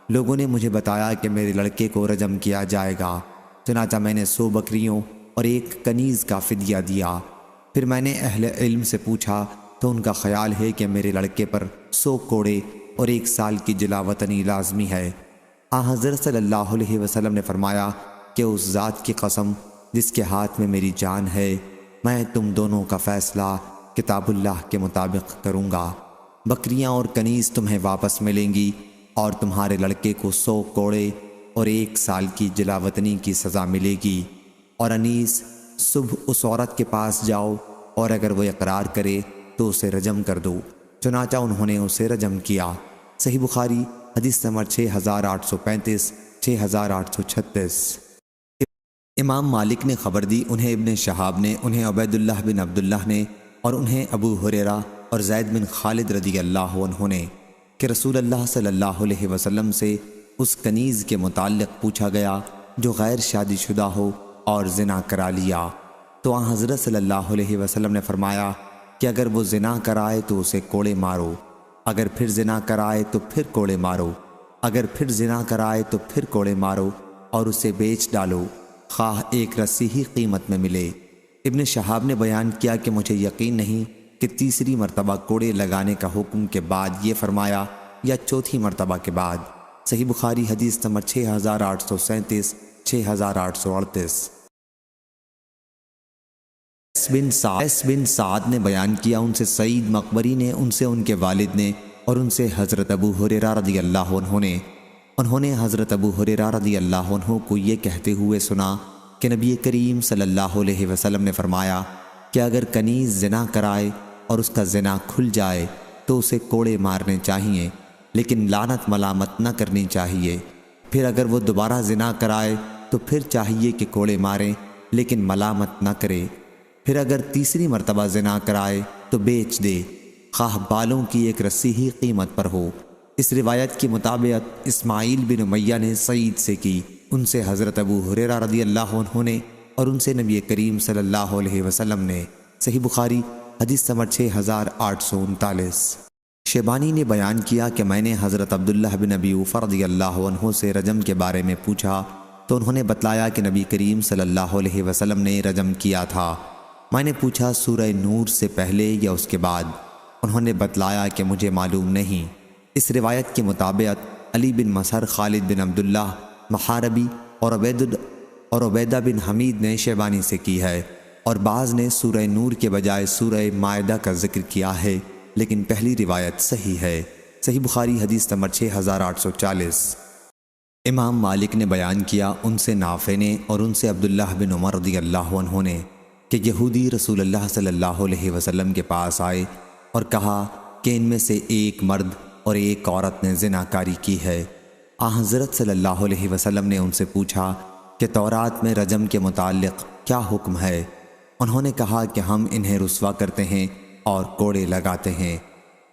لوگوں نے مجھے بتایا کہ میرے لڑکے کو رجم کیا جائے گا، چنانچہ میں نے 100 بکریوں اور 1 کنیز کا فدیہ دیا۔ پھر میں نے اہل علم سے پوچھا تو ان کا خیال ہے کہ میرے لڑکے پر 100 کوڑے اور 1 سال کی جلا وطنی لازمی ہے۔ حضرت صلی اللہ علیہ وسلم نے فرمایا کہ اس ذات کی قسم جس کے ہاتھ میں میری جان ہے، میں تم دونوں کا فیصلہ کتاب اللہ کے مطابق کروں گا۔ بکریاں اور کنیز تمہیں واپس ملیں گی اور تمہارے لڑکے کو 100 کوڑے اور 1 سال کی جلا وطنی کی سزا ملے گی۔ اور انیس، صبح اس عورت کے پاس جاؤ اور اگر وہ اقرار کرے تو اسے رجم کر دو۔ چنانچہ انہوں نے اسے رجم کیا۔ صحیح بخاری حدیث نمبر 6835، 6836۔ امام مالک نے خبر دی، انہیں ابن شہاب نے، انہیں عبید اللہ بن عبداللہ نے، اور انہیں ابو ہریرہ اور زید بن خالد رضی اللہ عنہ نے کہ رسول اللہ صلی اللہ علیہ وسلم سے اس کنیز کے متعلق پوچھا گیا جو غیر شادی شدہ ہو اور زنا کرا لیا، تو حضرت صلی اللہ علیہ وسلم نے فرمایا کہ اگر وہ زنا کرائے تو اسے کوڑے مارو، اگر پھر زنا کرائے تو پھر کوڑے مارو، اگر پھر زنا کرائے تو پھر کوڑے مارو، اور اسے بیچ ڈالو، خواہ 1 رسی ہی قیمت میں ملے۔ ابن شہاب نے بیان کیا کہ مجھے یقین نہیں کہ تیسری مرتبہ کوڑے لگانے کا حکم کے بعد یہ فرمایا یا چوتھی مرتبہ کے بعد۔ صحیح بخاری حدیث نمبر 6837، 6838۔ اس بن سعد نے بیان کیا، ان سے سعید مقبری نے، ان سے ان کے والد نے، اور ان سے حضرت ابو ہریرہ رضی اللہ عنہ نے، انہوں نے حضرت ابو ہریرہ رضی اللہ عنہ کو یہ کہتے ہوئے سنا کہ نبی کریم صلی اللہ علیہ وسلم نے فرمایا کہ اگر کنیز زنا کرائے اور اس کا زنا کھل جائے تو اسے کوڑے مارنے چاہیے، لیکن لعنت ملامت نہ کرنی چاہیے۔ پھر اگر وہ دوبارہ زنا کرائے تو پھر چاہیے کہ کوڑے ماریں، لیکن ملامت نہ کرے۔ پھر اگر تیسری مرتبہ زنا کرائے تو بیچ دے، خواہ بالوں کی ایک رسی ہی قیمت پر ہو۔ اس روایت کے مطابق اسماعیل بن امیہ نے سعید سے کی، ان سے حضرت ابو ہریرہ رضی اللہ عنہ نے، اور ان سے نبی کریم صلی اللہ علیہ وسلم نے۔ صحیح بخاری حدیث نمبر 6839۔ شیبانی نے بیان کیا کہ میں نے حضرت عبداللہ بن ابی اوفیٰ رضی اللہ عنہ سے رجم کے بارے میں پوچھا تو انہوں نے بتلایا کہ نبی کریم صلی اللہ علیہ وسلم نے رجم کیا تھا۔ میں نے پوچھا سورہ نور سے پہلے یا اس کے بعد؟ انہوں نے بتلایا کہ مجھے معلوم نہیں۔ اس روایت کے مطابق علی بن مسہر، خالد بن عبداللہ محاربی اور عبیدہ بن حمید نے شیبانی سے کی ہے، اور بعض نے سورہ نور کے بجائے سورہ مائدہ کا ذکر کیا ہے، لیکن پہلی روایت صحیح ہے۔ صحیح بخاری حدیث نمبر 6840۔ امام مالک نے بیان کیا، ان سے نافع نے اور ان سے عبداللہ بن عمر رضی اللہ عنہ نے، کہ یہودی رسول اللہ صلی اللہ علیہ وسلم کے پاس آئے اور کہا کہ ان میں سے ایک مرد اور ایک عورت نے زنا کاری کی ہے۔ حضرت صلی اللہ علیہ وسلم نے ان سے پوچھا کہ تورات میں رجم کے متعلق کیا حکم ہے؟ انہوں نے کہا کہ ہم انہیں رسوا کرتے ہیں اور کوڑے لگاتے ہیں۔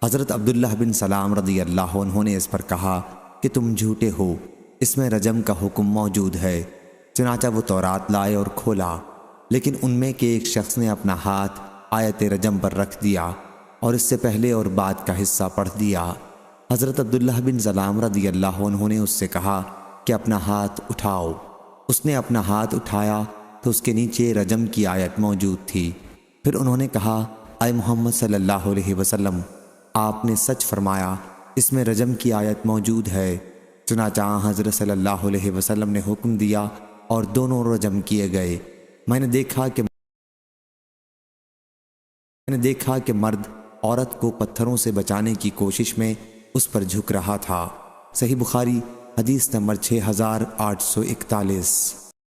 حضرت عبداللہ بن سلام رضی اللہ عنہ نے اس پر کہا کہ تم جھوٹے ہو، اس میں رجم کا حکم موجود ہے۔ چنانچہ وہ تورات لائے اور کھولا، لیکن ان میں کے ایک شخص نے اپنا ہاتھ آیت رجم پر رکھ دیا اور اس سے پہلے اور بعد کا حصہ پڑھ دیا۔ حضرت عبداللہ بن سلام رضی اللہ عنہ نے اس سے کہا کہ اپنا ہاتھ اٹھاؤ۔ اس نے اپنا ہاتھ اٹھایا تو اس کے نیچے رجم کی آیت موجود تھی۔ پھر انہوں نے کہا، اے محمد صلی اللہ علیہ وسلم، آپ نے سچ فرمایا، اس میں رجم کی آیت موجود ہے۔ چنانچہ حضرت صلی اللہ علیہ وسلم نے حکم دیا اور دونوں رجم کیے گئے۔ میں نے دیکھا کہ مرد عورت کو پتھروں سے بچانے کی کوشش میں اس پر جھک رہا تھا۔ صحیح بخاری حدیث نمبر 6841۔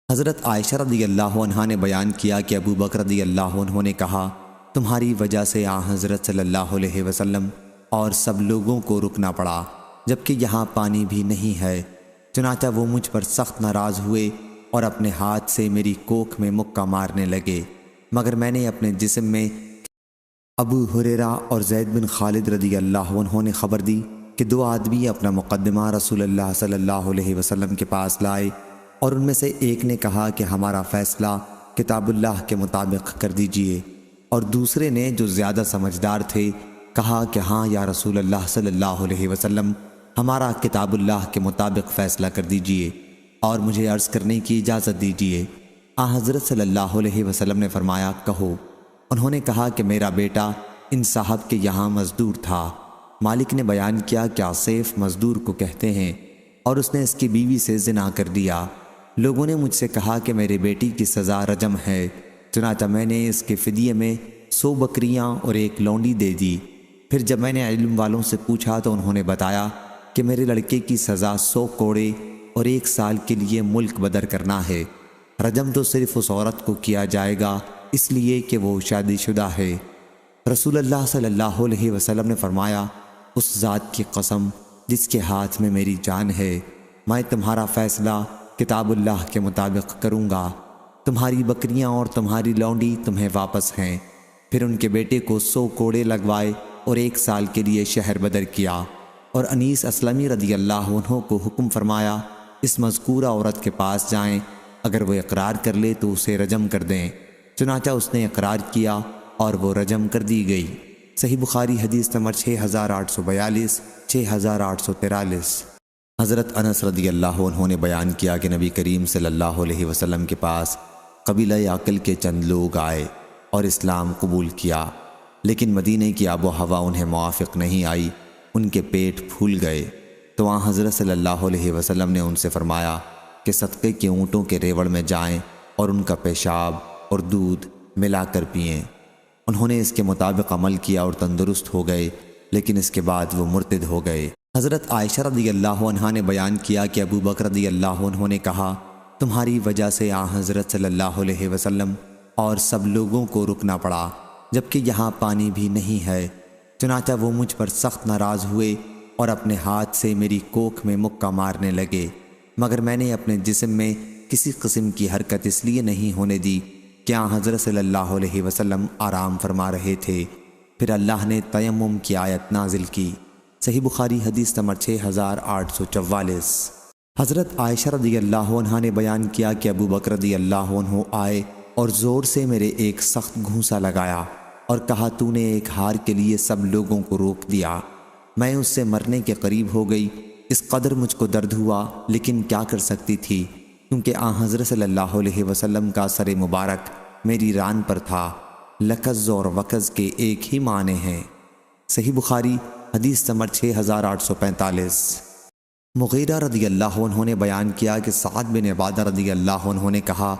حضرت عائشہ رضی اللہ عنہا نے بیان کیا کہ ابو بکر رضی اللہ عنہ نے کہا، تمہاری وجہ سے حضرت صلی اللہ علیہ وسلم اور سب لوگوں کو رکنا پڑا، جبکہ یہاں پانی بھی نہیں ہے۔ چنانچہ وہ مجھ پر سخت ناراض ہوئے اور اپنے ہاتھ سے میری کوکھ میں مکہ مارنے لگے، مگر میں نے اپنے جسم میں ابو ہریرہ اور زید بن خالد رضی اللہ عنہ نے خبر دی کہ دو آدمی اپنا مقدمہ رسول اللہ صلی اللہ علیہ وسلم کے پاس لائے، اور ان میں سے ایک نے کہا کہ ہمارا فیصلہ کتاب اللہ کے مطابق کر دیجئے، اور دوسرے نے جو زیادہ سمجھدار تھے کہا کہ ہاں یا رسول اللہ صلی اللہ علیہ وسلم، ہمارا کتاب اللہ کے مطابق فیصلہ کر دیجئے اور مجھے عرض کرنے کی اجازت دیجئے۔ حضرت صلی اللہ علیہ وسلم نے فرمایا، کہو۔ انہوں نے کہا کہ میرا بیٹا ان صاحب کے یہاں مزدور تھا۔ مالک نے بیان کیا کہ عصیف مزدور کو کہتے ہیں، اور اس نے اس کی بیوی سے زنا کر دیا۔ لوگوں نے مجھ سے کہا کہ میرے بیٹی کی سزا رجم ہے، چنانچہ میں نے اس کے فدیے میں 100 بکریاں اور ایک لونڈی دے دی۔ پھر جب میں نے علم والوں سے پوچھا تو انہوں نے بتایا کہ میرے لڑکے کی سزا 100 کوڑے اور 1 سال کے لیے ملک بدر کرنا ہے۔ رجم تو صرف اس عورت کو کیا جائے گا اس لیے کہ وہ شادی شدہ ہے۔ رسول اللہ صلی اللہ علیہ وسلم نے فرمایا، اس ذات کی قسم جس کے ہاتھ میں میری جان ہے، میں تمہارا فیصلہ کتاب اللہ کے مطابق کروں گا۔ تمہاری بکریاں اور تمہاری لونڈی تمہیں واپس ہیں۔ پھر ان کے بیٹے کو 100 کوڑے لگوائے اور 1 سال کے لیے شہر بدر کیا، اور انیس اسلمی رضی اللہ عنہ کو حکم فرمایا، اس مذکورہ عورت کے پاس جائیں، اگر وہ اقرار کر لے تو اسے رجم کر دیں۔ چنانچہ اس نے اقرار کیا اور وہ رجم کر دی گئی۔ صحیح بخاری حدیث نمبر 6842، 6843۔ حضرت انس رضی اللہ عنہ نے بیان کیا کہ نبی کریم صلی اللہ علیہ وسلم کے پاس قبیلہ عقل کے چند لوگ آئے اور اسلام قبول کیا، لیکن مدینے کی آب و ہوا انہیں موافق نہیں آئی، ان کے پیٹ پھول گئے۔ تو حضرت صلی اللہ علیہ وسلم نے ان سے فرمایا کہ صدقے کے اونٹوں کے ریوڑ میں جائیں اور ان کا پیشاب اور دودھ ملا کر پئیں۔ انہوں نے اس کے مطابق عمل کیا اور تندرست ہو گئے، لیکن اس کے بعد وہ مرتد ہو گئے۔ حضرت عائشہ رضی اللہ عنہا نے بیان کیا کہ ابو بکر رضی اللہ عنہ نے کہا، تمہاری وجہ سے حضرت صلی اللہ علیہ وسلم اور سب لوگوں کو رکنا پڑا، جبکہ یہاں پانی بھی نہیں ہے۔ چنانچہ وہ مجھ پر سخت ناراض ہوئے اور اپنے ہاتھ سے میری کوکھ میں مکہ مارنے لگے، مگر میں نے اپنے جسم میں کسی قسم کی حرکت اس لیے نہیں ہونے دی کہ حضرت صلی اللہ علیہ وسلم آرام فرما رہے تھے، پھر اللہ نے تیمم کی آیت نازل کی۔ صحیح بخاری حدیث نمبر 6844۔ حضرت عائشہ رضی اللہ عنہ نے بیان کیا کہ ابو بکر رضی اللہ عنہ آئے اور زور سے میرے ایک سخت گھونسا لگایا اور کہا، تو نے ایک ہار کے لیے سب لوگوں کو روک دیا۔ میں اس سے مرنے کے قریب ہو گئی، اس قدر مجھ کو درد ہوا، لیکن کیا کر سکتی تھی، کیونکہ حضرت صلی اللہ علیہ وسلم کا سر مبارک میری ران پر تھا۔ لکز اور وکز کے ایک ہی معنی ہیں۔ صحیح بخاری حدیث نمبر 6845۔ مغیرہ رضی اللہ عنہ نے بیان کیا کہ سعد بن عبادہ رضی اللہ عنہ نے کہا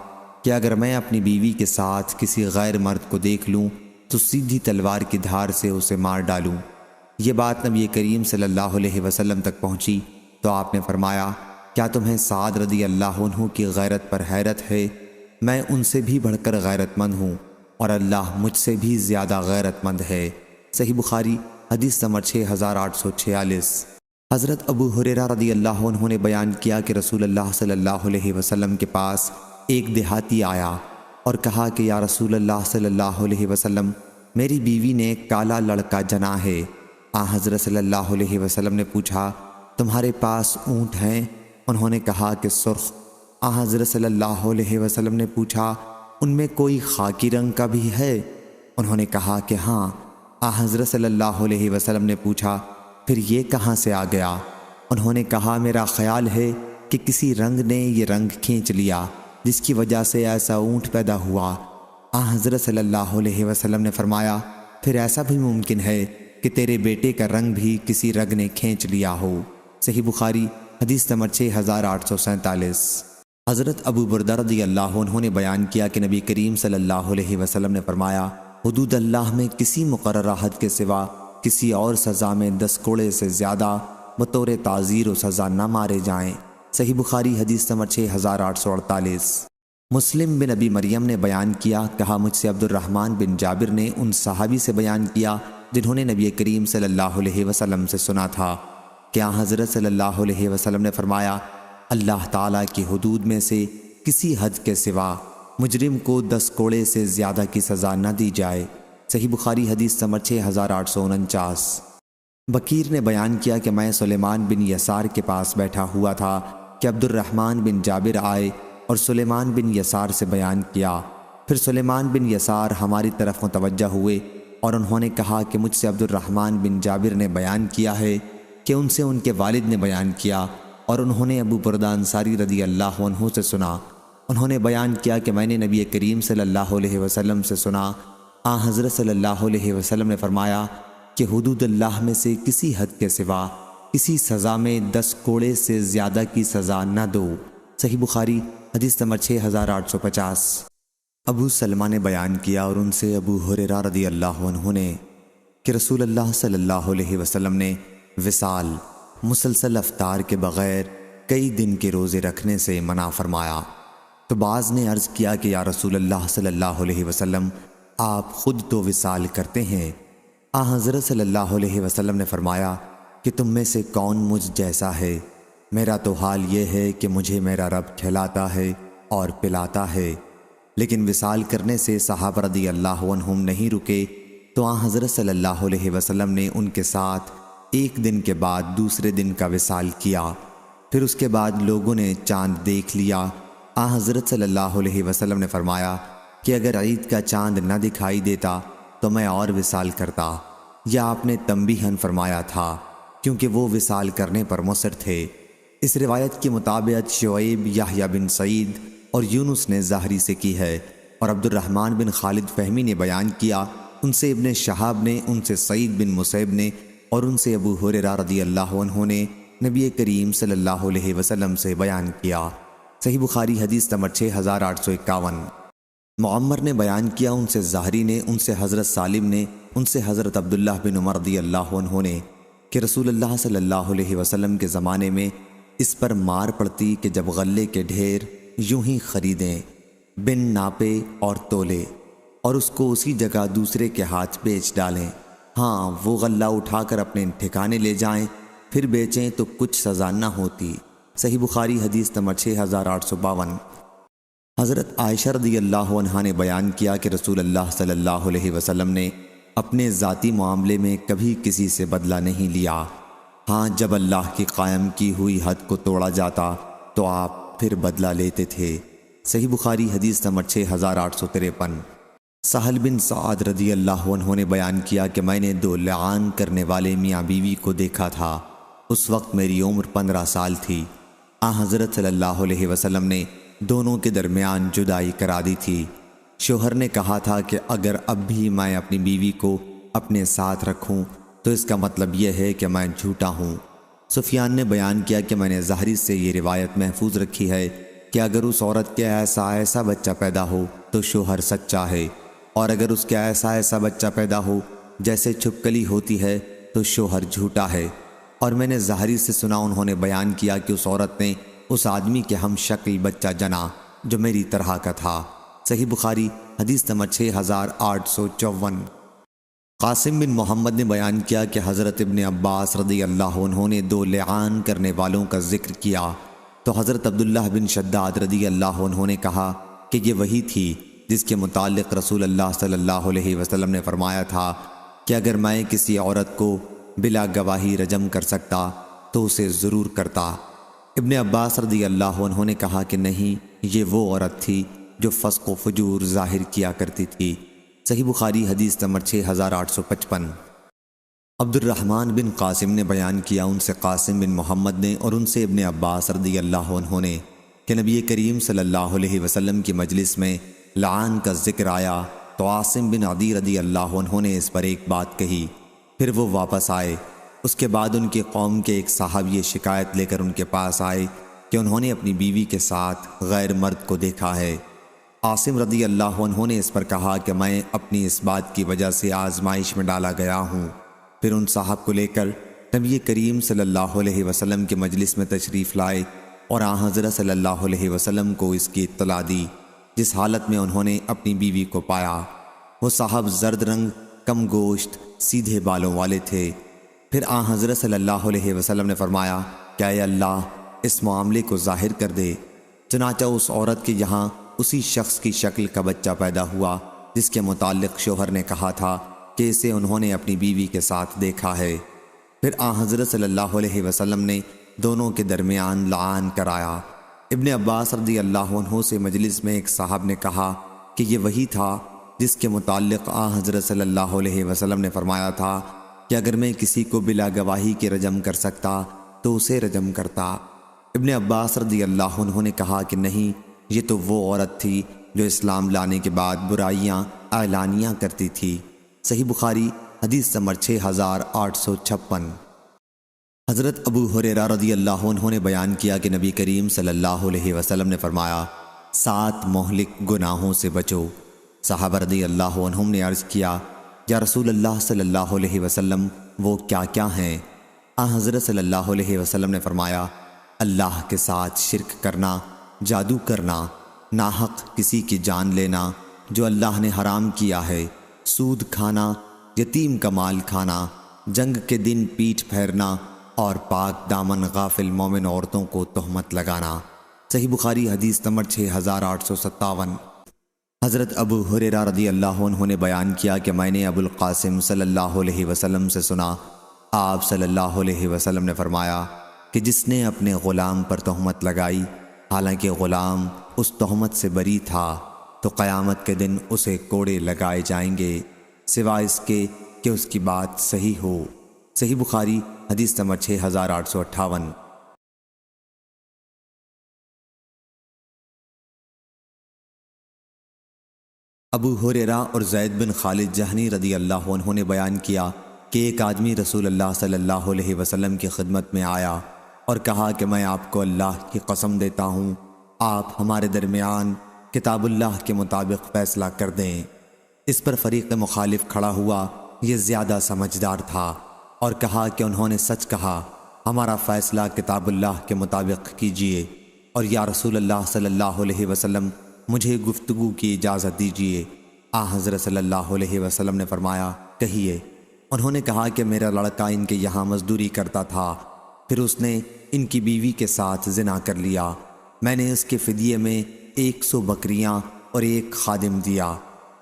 کہ اگر میں اپنی بیوی کے ساتھ کسی غیر مرد کو دیکھ لوں تو سیدھی تلوار کی دھار سے اسے مار ڈالوں۔ یہ بات نبی کریم صلی اللہ علیہ وسلم تک پہنچی تو آپ نے فرمایا، کیا تمہیں سعد رضی اللہ عنہ کی غیرت پر حیرت ہے؟ میں ان سے بھی بڑھ کر غیرت مند ہوں اور اللہ مجھ سے بھی زیادہ غیرت مند ہے۔ صحیح بخاری حدیث نمبر 6846۔ حضرت ابو ہریرہ رضی اللہ عنہ نے بیان کیا کہ رسول اللہ صلی اللہ علیہ وسلم کے پاس ایک دیہاتی آیا اور کہا کہ یا رسول اللہ صلی اللہ علیہ وسلم، میری بیوی نے کالا لڑکا جنا ہے۔ حضرت صلی اللہ علیہ وسلم نے پوچھا، تمہارے پاس اونٹ ہیں؟ انہوں نے کہا کہ سرخ۔ حضرت صلی اللہ علیہ وسلم نے پوچھا، ان میں کوئی خاکی رنگ کا بھی ہے؟ انہوں نے کہا کہ ہاں۔ حضرت صلی اللہ علیہ وسلم نے پوچھا، پھر یہ کہاں سے آ گیا؟ انہوں نے کہا، میرا خیال ہے کہ کسی رنگ نے یہ رنگ کھینچ لیا جس کی وجہ سے ایسا اونٹ پیدا ہوا۔ حضرت صلی اللہ علیہ وسلم نے فرمایا، پھر ایسا بھی ممکن ہے کہ تیرے بیٹے کا رنگ بھی کسی رنگ نے کھینچ لیا ہو۔ صحیح بخاری حدیث نمبر 6847۔ حضرت ابو بردہ رضی اللہ عنہ نے بیان کیا کہ نبی کریم صلی اللہ علیہ وسلم نے فرمایا، حدود اللہ میں کسی مقررہ حد کے سوا کسی اور سزا میں 10 کوڑے سے زیادہ بطور تعزیر و سزا نہ مارے جائیں۔ صحیح بخاری حدیث نمبر 6848۔ مسلم بن ابی مریم نے بیان کیا، کہا مجھ سے عبد الرحمن بن جابر نے ان صحابی سے بیان کیا جنہوں نے نبی کریم صلی اللہ علیہ وسلم سے سنا تھا کہ حضرت صلی اللہ علیہ وسلم نے فرمایا، اللہ تعالیٰ کی حدود میں سے کسی حد کے سوا مجرم کو 10 کوڑے سے زیادہ کی سزا نہ دی جائے۔ صحیح بخاری حدیث نمبر 6849۔ بکیر نے بیان کیا کہ میں سلیمان بن یسار کے پاس بیٹھا ہوا تھا کہ عبد الرحمن بن جابر آئے اور سلیمان بن یسار سے بیان کیا۔ پھر سلیمان بن یسار ہماری طرف متوجہ ہوئے اور انہوں نے کہا کہ مجھ سے عبد الرحمن بن جابر نے بیان کیا ہے کہ ان سے ان کے والد نے بیان کیا، اور انہوں نے ابو بردہ انصاری رضی اللہ عنہ سے سنا۔ انہوں نے بیان کیا کہ میں نے نبی کریم صلی اللہ علیہ وسلم سے سنا، حضرت صلی اللہ علیہ وسلم نے فرمایا کہ حدود اللہ میں سے کسی حد کے سوا کسی سزا میں 10 کوڑے سے زیادہ کی سزا نہ دو۔ صحیح بخاری حدیث نمبر 6850۔ ابو سلمہ نے بیان کیا اور ان سے ابو ہریرہ رضی اللہ عنہ نے کہ رسول اللہ صلی اللہ علیہ وسلم نے وصال مسلسل افطار کے بغیر کئی دن کے روزے رکھنے سے منع فرمایا۔ تو بعض نے عرض کیا کہ یا رسول اللہ صلی اللہ علیہ وسلم، آپ خود تو وصال کرتے ہیں۔ حضرت صلی اللہ علیہ وسلم نے فرمایا کہ تم میں سے کون مجھ جیسا ہے؟ میرا تو حال یہ ہے کہ مجھے میرا رب کھلاتا ہے اور پلاتا ہے۔ لیکن وصال کرنے سے صحابہ رضی اللہ عنہم نہیں رکے، تو حضرت صلی اللہ علیہ وسلم نے ان کے ساتھ ایک دن کے بعد دوسرے دن کا وصال کیا۔ پھر اس کے بعد لوگوں نے چاند دیکھ لیا۔ حضرت صلی اللہ علیہ وسلم نے فرمایا کہ اگر عید کا چاند نہ دکھائی دیتا تو میں اور وصال کرتا، یا آپ نے تنبیہاً فرمایا تھا کیونکہ وہ وصال کرنے پر مصر تھے۔ اس روایت کی مطابقت شعیب، یحییٰ بن سعید اور یونس نے ظاہری سے کی ہے، اور عبد الرحمن بن خالد فہمی نے بیان کیا، ان سے ابن شہاب نے، ان سے سعید بن مسیب نے، اور ان سے ابو ہریرہ رضی اللہ عنہ نے نبی کریم صلی اللہ علیہ وسلم سے بیان کیا۔ صحیح بخاری حدیث نمبر 6851۔ معمر نے بیان کیا، ان سے ظاہری نے، ان سے حضرت سالم نے، ان سے حضرت عبداللہ بن عمر رضی اللہ عنہ نے کہ رسول اللہ صلی اللہ علیہ وسلم کے زمانے میں اس پر مار پڑتی کہ جب غلے کے ڈھیر یوں ہی خریدیں بن ناپے اور تولے، اور اس کو اسی جگہ دوسرے کے ہاتھ بیچ ڈالیں، ہاں وہ غلہ اٹھا کر اپنے ٹھکانے لے جائیں پھر بیچیں تو کچھ سزا نہ ہوتی۔ صحیح بخاری حدیث نمبر 6852۔ حضرت عائشہ رضی اللہ عنہا نے بیان کیا کہ رسول اللہ صلی اللہ علیہ وسلم نے اپنے ذاتی معاملے میں کبھی کسی سے بدلہ نہیں لیا۔ ہاں، جب اللہ کی قائم کی ہوئی حد کو توڑا جاتا تو آپ پھر بدلہ لیتے تھے۔ صحیح بخاری حدیث نمبر 6853۔ سہل بن سعد رضی اللہ عنہ نے بیان کیا کہ میں نے 2 لعان کرنے والے میاں بیوی کو دیکھا تھا۔ اس وقت میری عمر 15 سال تھی۔ حضرت صلی اللہ علیہ وسلم نے دونوں کے درمیان جدائی کرا دی تھی۔ شوہر نے کہا تھا کہ اگر اب بھی میں اپنی بیوی کو اپنے ساتھ رکھوں تو اس کا مطلب یہ ہے کہ میں جھوٹا ہوں۔ سفیان نے بیان کیا کہ میں نے زہری سے یہ روایت محفوظ رکھی ہے کہ اگر اس عورت کے ایسا بچہ پیدا ہو تو شوہر سچا ہے، اور اگر اس کے ایسا بچہ پیدا ہو جیسے چھپکلی ہوتی ہے تو شوہر جھوٹا ہے۔ اور میں نے زہری سے سنا، انہوں نے بیان کیا کہ اس عورت نے اس آدمی کے ہم شکل بچہ جنا جو میری طرح کا تھا۔ صحیح بخاری حدیث نمبر 6854۔ قاسم بن محمد نے بیان کیا کہ حضرت ابن عباس رضی اللہ عنہ نے 2 لعان کرنے والوں کا ذکر کیا تو حضرت عبداللہ بن شداد رضی اللہ عنہ نے کہا کہ یہ وہی تھی جس کے متعلق رسول اللہ صلی اللہ علیہ وسلم نے فرمایا تھا کہ اگر میں کسی عورت کو بلا گواہی رجم کر سکتا تو اسے ضرور کرتا۔ ابن عباس رضی اللہ عنہ نے کہا کہ نہیں، یہ وہ عورت تھی جو فسق و فجور ظاہر کیا کرتی تھی۔ صحیح بخاری حدیث نمبر 6855۔ عبد الرحمن بن قاسم نے بیان کیا، ان سے قاسم بن محمد نے اور ان سے ابن عباس رضی اللہ عنہ نے کہ نبی کریم صلی اللہ علیہ وسلم کی مجلس میں لعان کا ذکر آیا تو عاصم بن عدی رضی اللہ عنہ نے اس پر ایک بات کہی، پھر وہ واپس آئے۔ اس کے بعد ان کی قوم کے ایک صاحب یہ شکایت لے کر ان کے پاس آئے کہ انہوں نے اپنی بیوی کے ساتھ غیر مرد کو دیکھا ہے۔ عاصم رضی اللہ عنہ نے اس پر کہا کہ میں اپنی اس بات کی وجہ سے آزمائش میں ڈالا گیا ہوں۔ پھر ان صاحب کو لے کر نبی کریم صلی اللہ علیہ وسلم کے مجلس میں تشریف لائے اور حضرت صلی اللہ علیہ وسلم کو اس کی اطلاع دی، جس حالت میں انہوں نے اپنی بیوی کو پایا۔ وہ صاحب زرد رنگ، کم گوشت، سیدھے بالوں والے تھے۔ پھر حضرت صلی اللہ علیہ وسلم نے فرمایا کہ اے اللہ، اس معاملے کو ظاہر کر دے۔ چنانچہ اس عورت کے یہاں اسی شخص کی شکل کا بچہ پیدا ہوا جس کے متعلق شوہر نے کہا تھا کہ اسے انہوں نے اپنی بیوی کے ساتھ دیکھا ہے۔ پھر حضرت صلی اللہ علیہ وسلم نے دونوں کے درمیان لعان کرایا۔ ابن عباس رضی اللہ عنہ سے مجلس میں ایک صاحب نے کہا کہ یہ وہی تھا جس کے متعلق حضرت صلی اللہ علیہ وسلم نے فرمایا تھا کہ اگر میں کسی کو بلا گواہی کے رجم کر سکتا تو اسے رجم کرتا۔ ابن عباس رضی اللہ عنہ نے کہا کہ نہیں، یہ تو وہ عورت تھی جو اسلام لانے کے بعد برائیاں اعلانیہ کرتی تھی۔ صحیح بخاری حدیث نمبر 6856۔ حضرت ابو ہریرہ رضی اللہ عنہ نے بیان کیا کہ نبی کریم صلی اللہ علیہ وسلم نے فرمایا، 7 مہلک گناہوں سے بچو۔ صحابہ رضی اللہ عنہم نے عرض کیا، یا رسول اللہ صلی اللہ علیہ وسلم وہ کیا کیا ہیں؟ حضرت صلی اللہ علیہ وسلم نے فرمایا، اللہ کے ساتھ شرک کرنا، جادو کرنا، ناحق کسی کی جان لینا جو اللہ نے حرام کیا ہے، سود کھانا، یتیم کا مال کھانا، جنگ کے دن پیٹھ پھیرنا اور پاک دامن غافل مومن عورتوں کو تہمت لگانا۔ صحیح بخاری حدیث نمبر 6857۔ حضرت ابو ہریرہ رضی اللہ عنہ نے بیان کیا کہ میں نے ابو القاسم صلی اللہ علیہ وسلم سے سنا، آپ صلی اللہ علیہ وسلم نے فرمایا کہ جس نے اپنے غلام پر تہمت لگائی حالانکہ غلام اس تہمت سے بری تھا تو قیامت کے دن اسے کوڑے لگائے جائیں گے سوائے اس کے کہ اس کی بات صحیح ہو۔ صحیح بخاری حدیث نمبر 6858۔ ابو ہریرہ اور زید بن خالد جہنی رضی اللہ عنہ نے بیان کیا کہ ایک آدمی رسول اللہ صلی اللہ علیہ وسلم کی خدمت میں آیا اور کہا کہ میں آپ کو اللہ کی قسم دیتا ہوں، آپ ہمارے درمیان کتاب اللہ کے مطابق فیصلہ کر دیں۔ اس پر فریق مخالف کھڑا ہوا، یہ زیادہ سمجھدار تھا، اور کہا کہ انہوں نے سچ کہا، ہمارا فیصلہ کتاب اللہ کے مطابق کیجیے، اور یا رسول اللہ صلی اللہ علیہ وسلم مجھے گفتگو کی اجازت دیجیے۔ حضرت صلی اللہ علیہ وسلم نے فرمایا، کہیے۔ انہوں نے کہا کہ میرا لڑکا ان کے یہاں مزدوری کرتا تھا، پھر اس نے ان کی بیوی کے ساتھ زنا کر لیا، میں نے اس کے فدیے میں 100 بکریاں اور 1 خادم دیا۔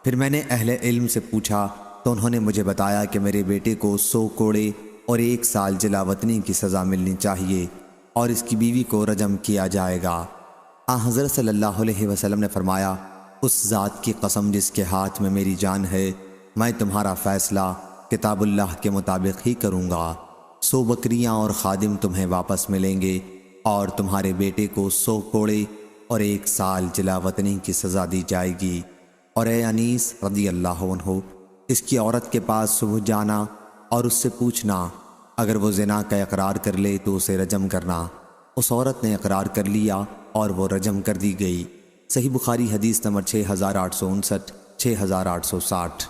پھر میں نے اہل علم سے پوچھا تو انہوں نے مجھے بتایا کہ میرے بیٹے کو 100 کوڑے اور 1 سال جلا وطنی کی سزا ملنی چاہیے اور اس کی بیوی کو رجم کیا جائے گا۔ حضرت صلی اللہ علیہ وسلم نے فرمایا، اس ذات کی قسم جس کے ہاتھ میں میری جان ہے، میں تمہارا فیصلہ کتاب اللہ کے مطابق ہی کروں گا۔ 100 بکریاں اور خادم تمہیں واپس ملیں گے اور تمہارے بیٹے کو 100 کوڑے اور 1 سال جلا وطنی کی سزا دی جائے گی۔ اور اے انیس رضی اللہ عنہ، اس کی عورت کے پاس صبح جانا اور اس سے پوچھنا، اگر وہ زنا کا اقرار کر لے تو اسے رجم کرنا۔ اس عورت نے اقرار کر لیا اور وہ رجم کر دی گئی۔ صحیح بخاری حدیث نمبر 6859 6860۔